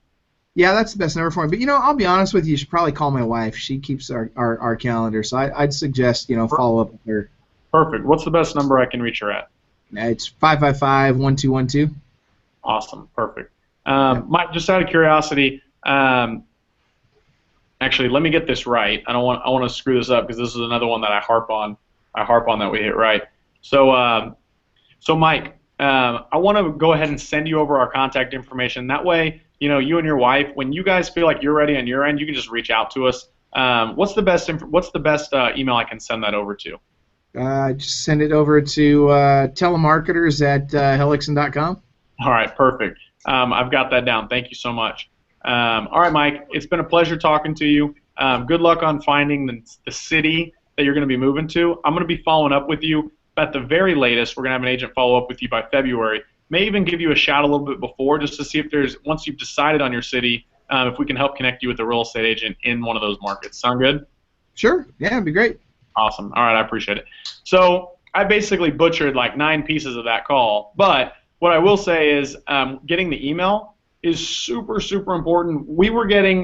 Yeah, that's the best number for me. But I'll be honest with you. You should probably call my wife. She keeps our calendar. So I'd suggest follow up with her. Perfect. What's the best number I can reach her at? It's 555-1212. Awesome. Perfect. Mike, just out of curiosity. Actually, let me get this right. I want to screw this up because this is another one that I harp on that we hit right. So Mike, I want to go ahead and send you over our contact information. That way, you and your wife, when you guys feel like you're ready on your end, you can just reach out to us. What's the best email I can send that over to? Just send it over to telemarketers@hellickson.com. All right, perfect. I've got that down. Thank you so much. All right, Mike, it's been a pleasure talking to you. Good luck on finding the city that you're going to be moving to. I'm going to be following up with you. At the very latest, we're going to have an agent follow up with you by February. May even give you a shout a little bit before just to see if once you've decided on your city, if we can help connect you with a real estate agent in one of those markets. Sound good? Sure. Yeah, it'd be great. Awesome. All right, I appreciate it. So I basically butchered like 9 pieces of that call, but what I will say is getting the email is super, super important.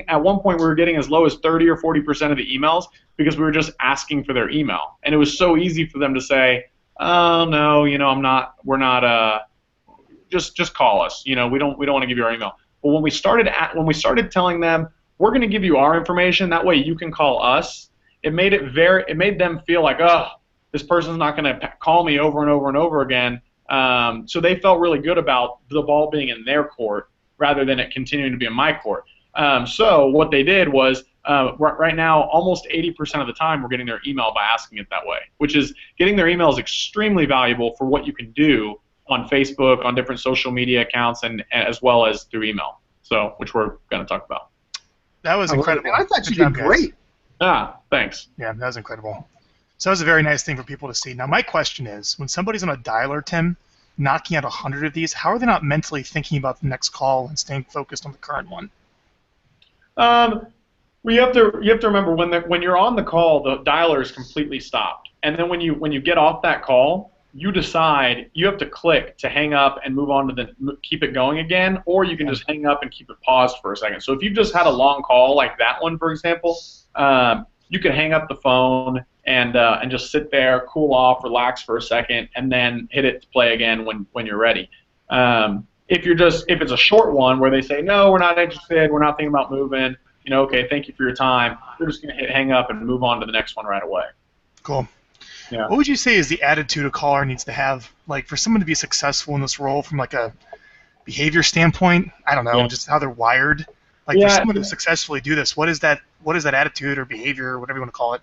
At one point, we were getting as low as 30 or 40% of the emails because we were just asking for their email. And it was so easy for them to say, oh, no, we're not, just call us. We don't want to give you our email. But when we started telling them, we're going to give you our information, that way you can call us, it made them feel like, oh, this person's not going to call me over and over and over again. So they felt really good about the ball being in their court rather than it continuing to be in my court. So what they did was, right now, almost 80% of the time, we're getting their email by asking it that way, which is getting their email is extremely valuable for what you can do on Facebook, on different social media accounts, and as well as through email. So, which we're going to talk about. That was incredible. I thought you did great. Thanks. Yeah, that was incredible. So that was a very nice thing for people to see. Now, my question is, when somebody's on a dialer, Tim, knocking out 100 of these, how are they not mentally thinking about the next call and staying focused on the current one? Well, you have to remember when you're on the call, the dialer is completely stopped, and then when you get off that call, you decide you have to click to hang up and move on to keep it going again, or you can just hang up and keep it paused for a second. So if you've just had a long call like that one, for example, you can hang up the phone and just sit there, cool off, relax for a second, and then hit it to play again when you're ready. If it's a short one where they say no, we're not interested, we're not thinking about moving, okay, thank you for your time, you're just going to hit hang up and move on to the next one right away. Cool. Yeah. What would you say is the attitude a caller needs to have, like for someone to be successful in this role from like a behavior standpoint? I don't know, just how they're wired. Like for someone to successfully do this, what is that attitude or behavior or whatever you want to call it?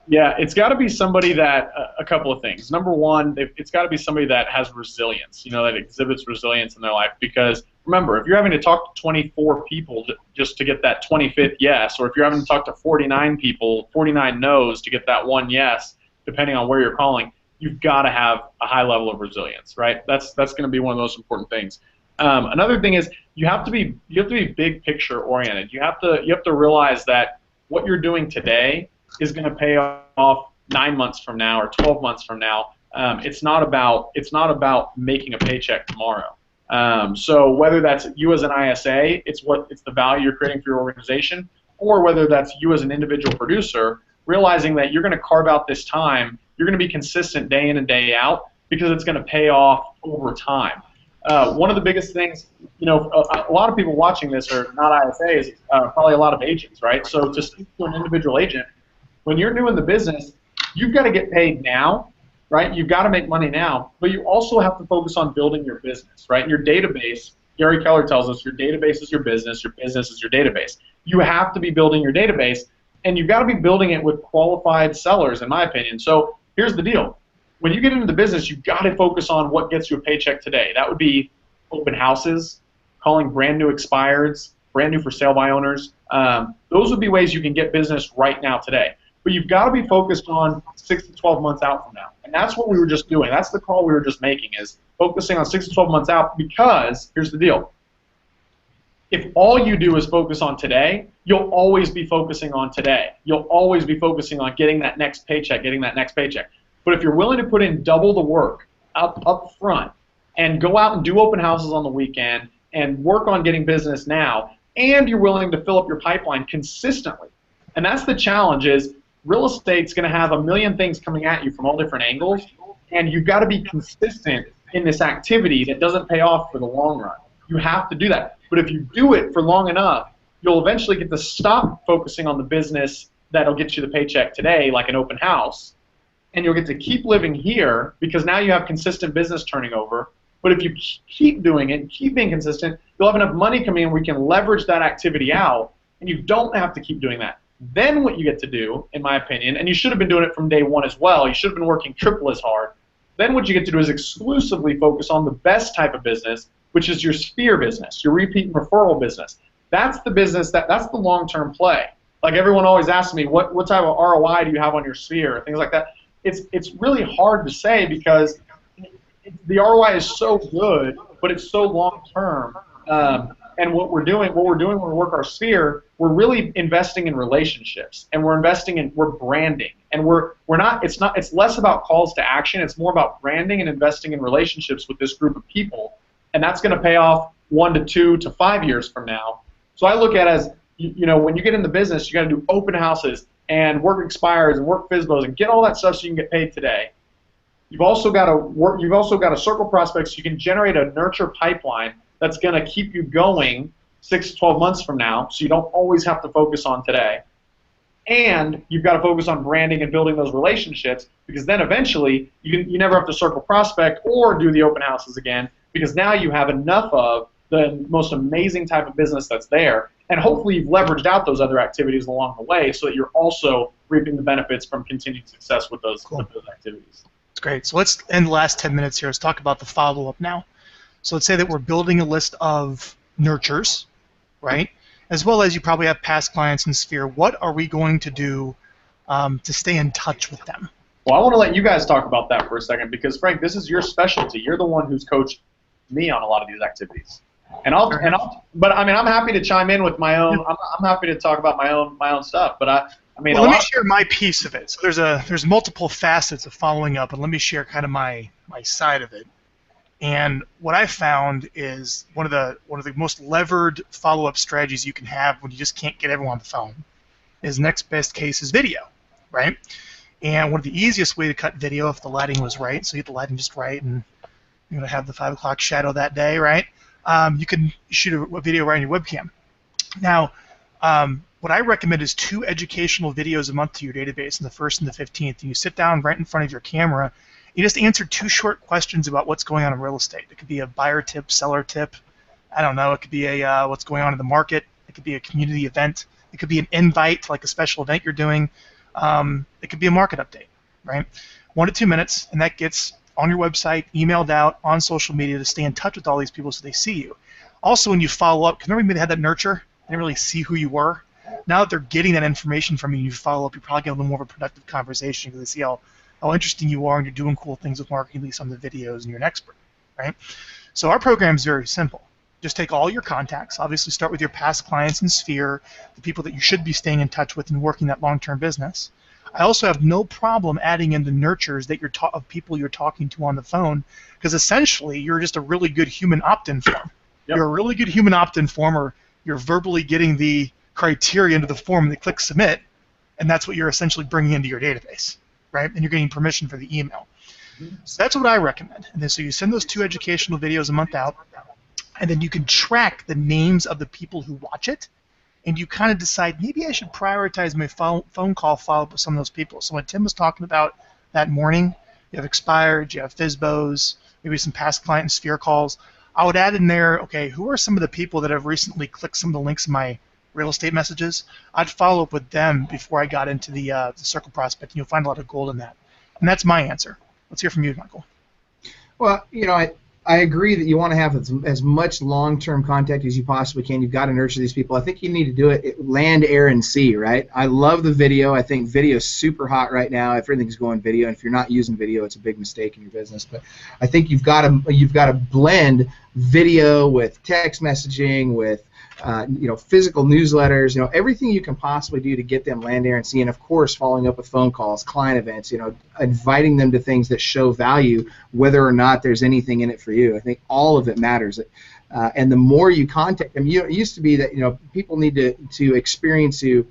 Yeah, it's got to be somebody that a couple of things. Number one, it's got to be somebody that has resilience, that exhibits resilience in their life. Because remember, if you're having to talk to 24 people just to get that 25th yes, or if you're having to talk to 49 people, 49 no's to get that one yes, depending on where you're calling, you've got to have a high level of resilience, right? That's going to be one of the most important things. Another thing is you have to be big picture oriented. You have to realize that what you're doing today is going to pay off 9 months from now or 12 months from now. It's not about making a paycheck tomorrow. So whether that's you as an ISA, it's the value you're creating for your organization, or whether that's you as an individual producer, realizing that you're going to carve out this time, you're going to be consistent day in and day out because it's going to pay off over time. One of the biggest things, a lot of people watching this are not ISAs, probably a lot of agents, right? So to speak to an individual agent, when you're new in the business, you've got to get paid now, right? You've got to make money now, but you also have to focus on building your business, right? Your database, Gary Keller tells us, your database is your business is your database. You have to be building your database, and you've got to be building it with qualified sellers, in my opinion. So here's the deal. When you get into the business, you've got to focus on what gets you a paycheck today. That would be open houses, calling brand new expireds, brand new for sale by owners. Those would be ways you can get business right now today. But you've got to be focused on 6 to 12 months out from now. And that's what we were just doing. That's the call we were just making, is focusing on 6 to 12 months out, because here's the deal. If all you do is focus on today, you'll always be focusing on today. You'll always be focusing on getting that next paycheck, But if you're willing to put in double the work up front and go out and do open houses on the weekend and work on getting business now, and you're willing to fill up your pipeline consistently, and that's the challenge, is real estate's going to have a million things coming at you from all different angles, and you've got to be consistent in this activity that doesn't pay off for the long run. You have to do that. But if you do it for long enough, you'll eventually get to stop focusing on the business that'll get you the paycheck today, like an open house, and you'll get to keep living here because now you have consistent business turning over. But if you keep doing it, keep being consistent, you'll have enough money coming in where you can leverage that activity out, and you don't have to keep doing that. Then what you get to do, in my opinion, and you should have been doing it from day one as well, you should have been working triple as hard, then what you get to do is exclusively focus on the best type of business, which is your sphere business, your repeat and referral business. That's the business, that's the long-term play. Like everyone always asks me, what type of ROI do you have on your sphere, things like that. It's really hard to say because the ROI is so good, but it's so long-term. And what we're doing when we work our sphere, we're really investing in relationships, and we're branding, and it's less about calls to action. It's more about branding and investing in relationships with this group of people, and that's going to pay off 1 to 2 to 5 years from now. So I look at it as, when you get in the business, you got to do open houses and work expires and work FSBOs and get all that stuff so you can get paid today. You've also got to circle prospects so you can generate a nurture pipeline that's going to keep you going 6 to 12 months from now, so you don't always have to focus on today. And you've got to focus on branding and building those relationships, because then eventually you never have to circle prospect or do the open houses again, because now you have enough of the most amazing type of business that's there, and hopefully you've leveraged out those other activities along the way so that you're also reaping the benefits from continued success with those activities. That's great. So let's end the last 10 minutes here. Let's talk about the follow-up now. So let's say that we're building a list of nurtures, right? As well as you probably have past clients in Sphere. What are we going to do to stay in touch with them? Well, I want to let you guys talk about that for a second, because Frank, this is your specialty. You're the one who's coached me on a lot of these activities. But I mean, I'm happy to chime in with my own. I'm happy to talk about my own stuff. But I mean, well, let me share my piece of it. So there's multiple facets of following up, and let me share kind of my side of it. And what I found is one of the most levered follow-up strategies you can have when you just can't get everyone on the phone is next best case is video, right? And one of the easiest way to cut video, if the lighting was right, so you get the lighting just right, and you're going to have the 5 o'clock shadow that day, right? You can shoot a video right on your webcam. Now, what I recommend is 2 educational videos a month to your database, on the 1st and the 15th, and you sit down right in front of your camera. You just answer 2 short questions about what's going on in real estate. It could be a buyer tip, seller tip. I don't know. It could be a what's going on in the market. It could be a community event. It could be an invite to like a special event you're doing. It could be a market update, right? 1 to 2 minutes, and that gets on your website, emailed out, on social media to stay in touch with all these people so they see you. Also, when you follow up, because remember they had that nurture, they didn't really see who you were. Now that they're getting that information from you and you follow up, you probably get a little more of a productive conversation because they see how interesting you are and you're doing cool things with marketing, at least on the videos, and you're an expert, right? So our program is very simple. Just take all your contacts, obviously start with your past clients and sphere, the people that you should be staying in touch with and working that long-term business. I also have no problem adding in the nurtures that of people you're talking to on the phone, because essentially you're just a really good human opt-in form. Yep. You're a really good human opt-in form, or you're verbally getting the criteria into the form and they click submit, and that's what you're essentially bringing into your database, right? And you're getting permission for the email. So that's what I recommend. And then so you send those 2 educational videos a month out, and then you can track the names of the people who watch it, and you kind of decide, maybe I should prioritize my phone call follow-up with some of those people. So when Tim was talking about that morning, you have expired, you have FSBOs, maybe some past client and sphere calls, I would add in there, okay, who are some of the people that have recently clicked some of the links in my real estate messages? I'd follow up with them before I got into the circle prospect, and you'll find a lot of gold in that. And that's my answer. Let's hear from you, Michael. Well, you know, I agree that you want to have as much long-term contact as you possibly can. You've got to nurture these people. I think you need to do it land, air, and sea, right? I love the video. I think video is super hot right now. Everything's going video, and if you're not using video, it's a big mistake in your business. But I think you've got to blend video with text messaging, with physical newsletters, everything you can possibly do to get them land, air, and sea, and of course following up with phone calls, client events, inviting them to things that show value, whether or not there's anything in it for you. I think all of it matters. And the more you contact them, it used to be that people need to experience you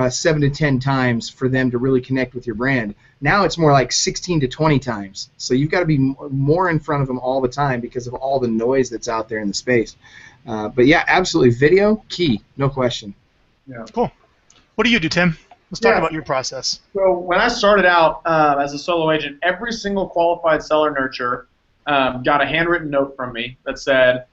7 to 10 times for them to really connect with your brand. Now it's more like 16 to 20 times. So you've got to be more in front of them all the time because of all the noise that's out there in the space. But yeah, absolutely, video, key, no question. Yeah. Cool. What do you do, Tim? Let's talk about your process. So when I started out as a solo agent, every single qualified seller nurture got a handwritten note from me that said,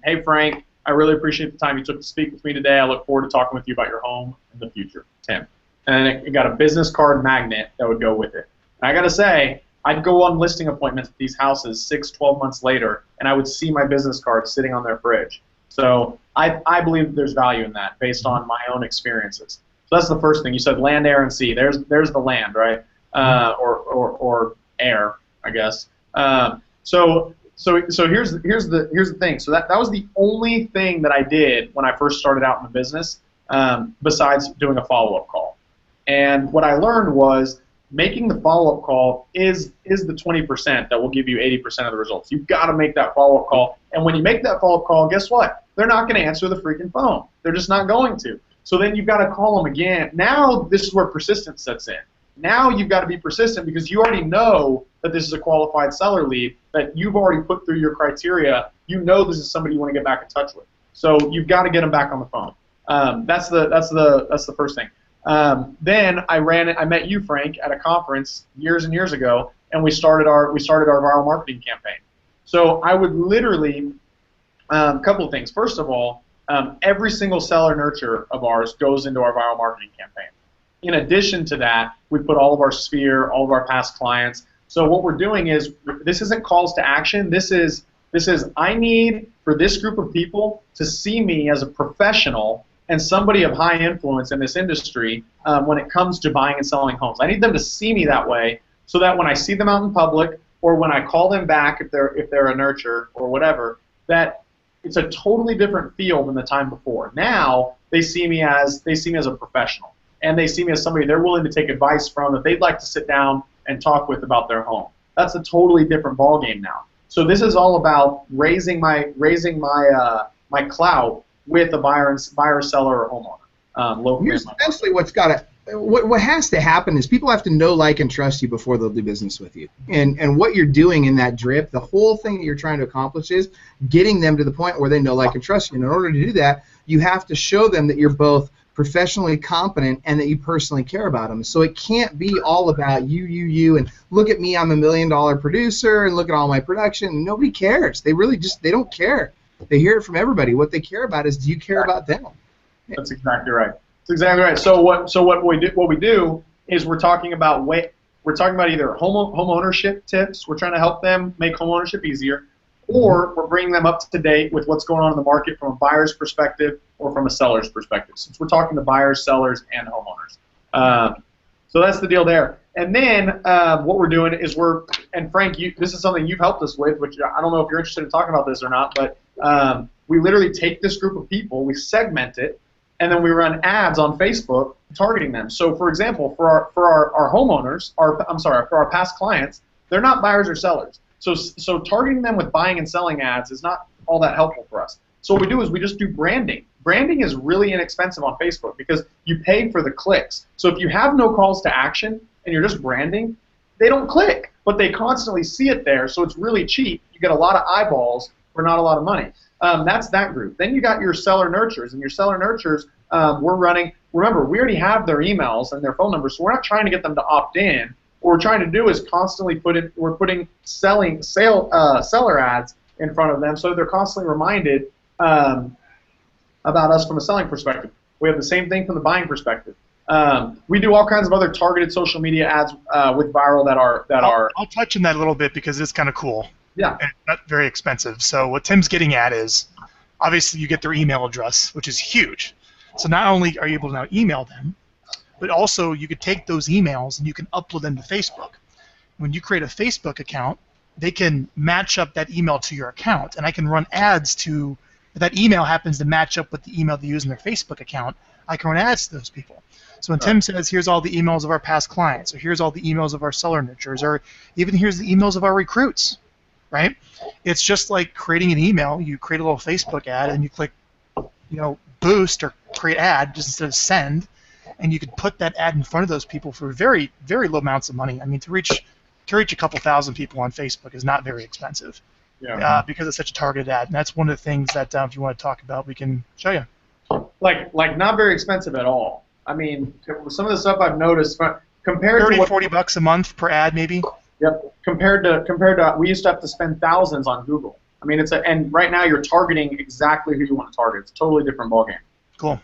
hey, Frank, I really appreciate the time you took to speak with me today. I look forward to talking with you about your home in the future, Tim. And it got a business card magnet that would go with it. And I got to say, I'd go on listing appointments at these houses 6, 12 months later, and I would see my business card sitting on their fridge. So I believe there's value in that based on my own experiences. So that's the first thing. You said land, air, and sea. There's the land, right? Or air, I guess. So here's the thing. So that was the only thing that I did when I first started out in the business, besides doing a follow-up call. And what I learned was making the follow-up call is the 20% that will give you 80% of the results. You've got to make that follow-up call. And when you make that follow-up call, guess what? They're not going to answer the freaking phone. They're just not going to. So then you've got to call them again. Now this is where persistence sets in. Now you've got to be persistent because you already know that this is a qualified seller lead, that you've already put through your criteria. You know this is somebody you want to get back in touch with. So you've got to get them back on the phone. That's the first thing. Then I met you, Frank, at a conference years and years ago, and we started our viral marketing campaign. So I would literally, a couple of things. First of all, every single seller nurture of ours goes into our viral marketing campaign. In addition to that, we put all of our sphere, all of our past clients. So what we're doing is, this isn't calls to action. This is I need for this group of people to see me as a professional and somebody of high influence in this industry when it comes to buying and selling homes. I need them to see me that way, so that when I see them out in public, or when I call them back if they're a nurture or whatever, that it's a totally different feel than the time before. Now they see me as a professional, and they see me as somebody they're willing to take advice from, that they'd like to sit down and talk with about their home. That's a totally different ballgame now. So this is all about raising my clout with a buyer, seller, or homeowner. Locally. Here's essentially what has to happen is people have to know, like, and trust you before they'll do business with you. And what you're doing in that drip, the whole thing that you're trying to accomplish is getting them to the point where they know, like, and trust you. And in order to do that, you have to show them that you're both professionally competent and that you personally care about them. So it can't be all about you, and look at me, I'm a $1 million producer, and look at all my production. Nobody cares. They don't care. They hear it from everybody. What they care about is, do you care about them? That's exactly right. That's exactly right. So what we do is we're talking about either home ownership tips. We're trying to help them make home ownership easier, or we're bringing them up to date with what's going on in the market from a buyer's perspective or from a seller's perspective, since we're talking to buyers, sellers, and homeowners. So that's the deal there. And then what we're doing is and Frank, this is something you've helped us with, which I don't know if you're interested in talking about this or not, but we literally take this group of people, we segment it, and then we run ads on Facebook targeting them. So, for example, for our homeowners, for our past clients, they're not buyers or sellers. So targeting them with buying and selling ads is not all that helpful for us. So what we do is we just do branding. Branding is really inexpensive on Facebook because you pay for the clicks. So if you have no calls to action and you're just branding, they don't click, but they constantly see it there, so it's really cheap. You get a lot of eyeballs for not a lot of money. That's that group. Then you got your seller nurtures, and your seller nurtures, we're running. Remember, we already have their emails and their phone numbers, so we're not trying to get them to opt in. What we're trying to do is constantly we're putting seller ads in front of them, so they're constantly reminded about us from a selling perspective. We have the same thing from the buying perspective. We do all kinds of other targeted social media ads with Vyral that are. I'll touch on that a little bit because it's kind of cool. Yeah. And not very expensive. So what Tim's getting at is, obviously you get their email address, which is huge. So not only are you able to now email them, but also you could take those emails and you can upload them to Facebook. When you create a Facebook account, they can match up that email to your account, and I can run ads to. If that email happens to match up with the email they use in their Facebook account, I can run ads to those people. So when Tim says, here's all the emails of our past clients, or here's all the emails of our seller nurtures, or even here's the emails of our recruits, right? It's just like creating an email. You create a little Facebook ad, and you click, boost or create ad just instead of send, and you could put that ad in front of those people for very, very low amounts of money. I mean, to reach a couple thousand people on Facebook is not very expensive. Yeah. Because it's such a targeted ad, and that's one of the things that if you want to talk about, we can show you. Like not very expensive at all. I mean, some of the stuff I've noticed compared to $40 a month per ad, maybe. Yep. Compared to we used to have to spend thousands on Google. I mean, and right now you're targeting exactly who you want to target. It's a totally different ballgame. Cool.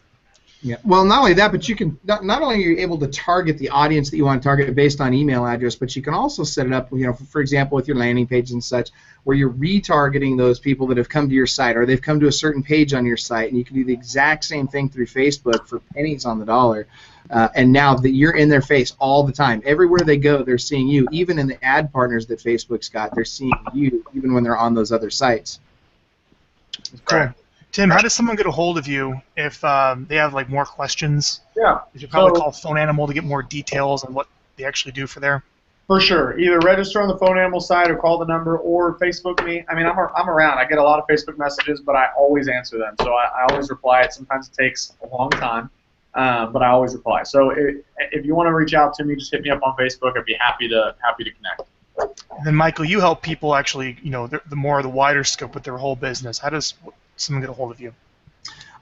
Yeah. Well, not only that, but you can not only are you able to target the audience that you want to target based on email address, but you can also set it up, for example, with your landing pages and such, where you're retargeting those people that have come to your site, or they've come to a certain page on your site, and you can do the exact same thing through Facebook for pennies on the dollar. And now that you're in their face all the time, everywhere they go, they're seeing you. Even in the ad partners that Facebook's got, they're seeing you, even when they're on those other sites. Cool. Tim, how does someone get a hold of you if they have more questions? Yeah. You should probably call Phone Animal to get more details on what they actually do for there. For sure. Either register on the Phone Animal side or call the number or Facebook me. I mean, I'm around. I get a lot of Facebook messages, but I always answer them. So I always reply. Sometimes it takes a long time, but I always reply. So if you want to reach out to me, just hit me up on Facebook. I'd be happy to connect. And then, Michael, you help people actually, the wider scope with their whole business. How does someone get a hold of you?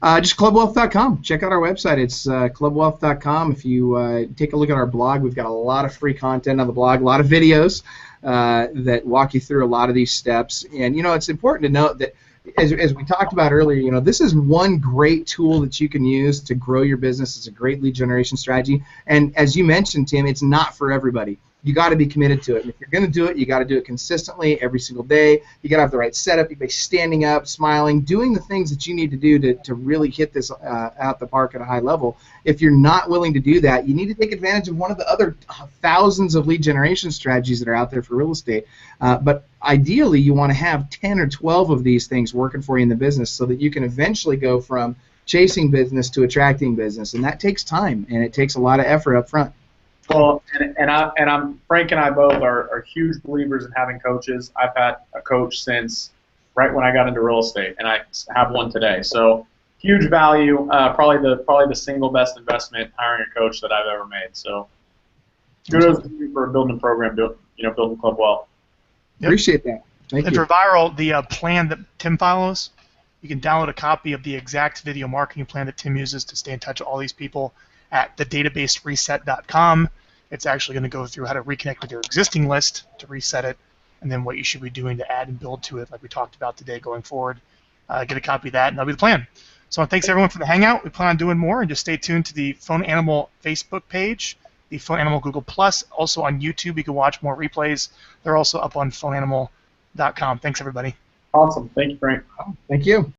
Just clubwealth.com. Check out our website. It's clubwealth.com. If you take a look at our blog, we've got a lot of free content on the blog, a lot of videos that walk you through a lot of these steps. And, it's important to note that, as we talked about earlier, this is one great tool that you can use to grow your business. It's a great lead generation strategy. And as you mentioned, Tim, it's not for everybody. You got to be committed to it. And if you're going to do it, you got to do it consistently every single day. You got to have the right setup. You got to be standing up, smiling, doing the things that you need to do to really hit this out the park at a high level. If you're not willing to do that, you need to take advantage of one of the other thousands of lead generation strategies that are out there for real estate. But ideally, you want to have 10 or 12 of these things working for you in the business so that you can eventually go from chasing business to attracting business. And that takes time, and it takes a lot of effort up front. Well, and Frank and I both are huge believers in having coaches. I've had a coach since right when I got into real estate, and I have one today. So huge value. Probably the single best investment hiring a coach that I've ever made. So kudos to you for building a program, building Club Wealth. Yep. Appreciate that. Thank you. And for Vyral, the plan that Tim follows, you can download a copy of the exact video marketing plan that Tim uses to stay in touch with all these people at thedatabasereset.com. It's actually going to go through how to reconnect with your existing list to reset it, and then what you should be doing to add and build to it, like we talked about today going forward. Get a copy of that, and that'll be the plan. So thanks, everyone, for the Hangout. We plan on doing more, and just stay tuned to the Phone Animal Facebook page, the Phone Animal Google+, also on YouTube. You can watch more replays. They're also up on phoneanimal.com. Thanks, everybody. Awesome. Thank you, Frank. Thank you.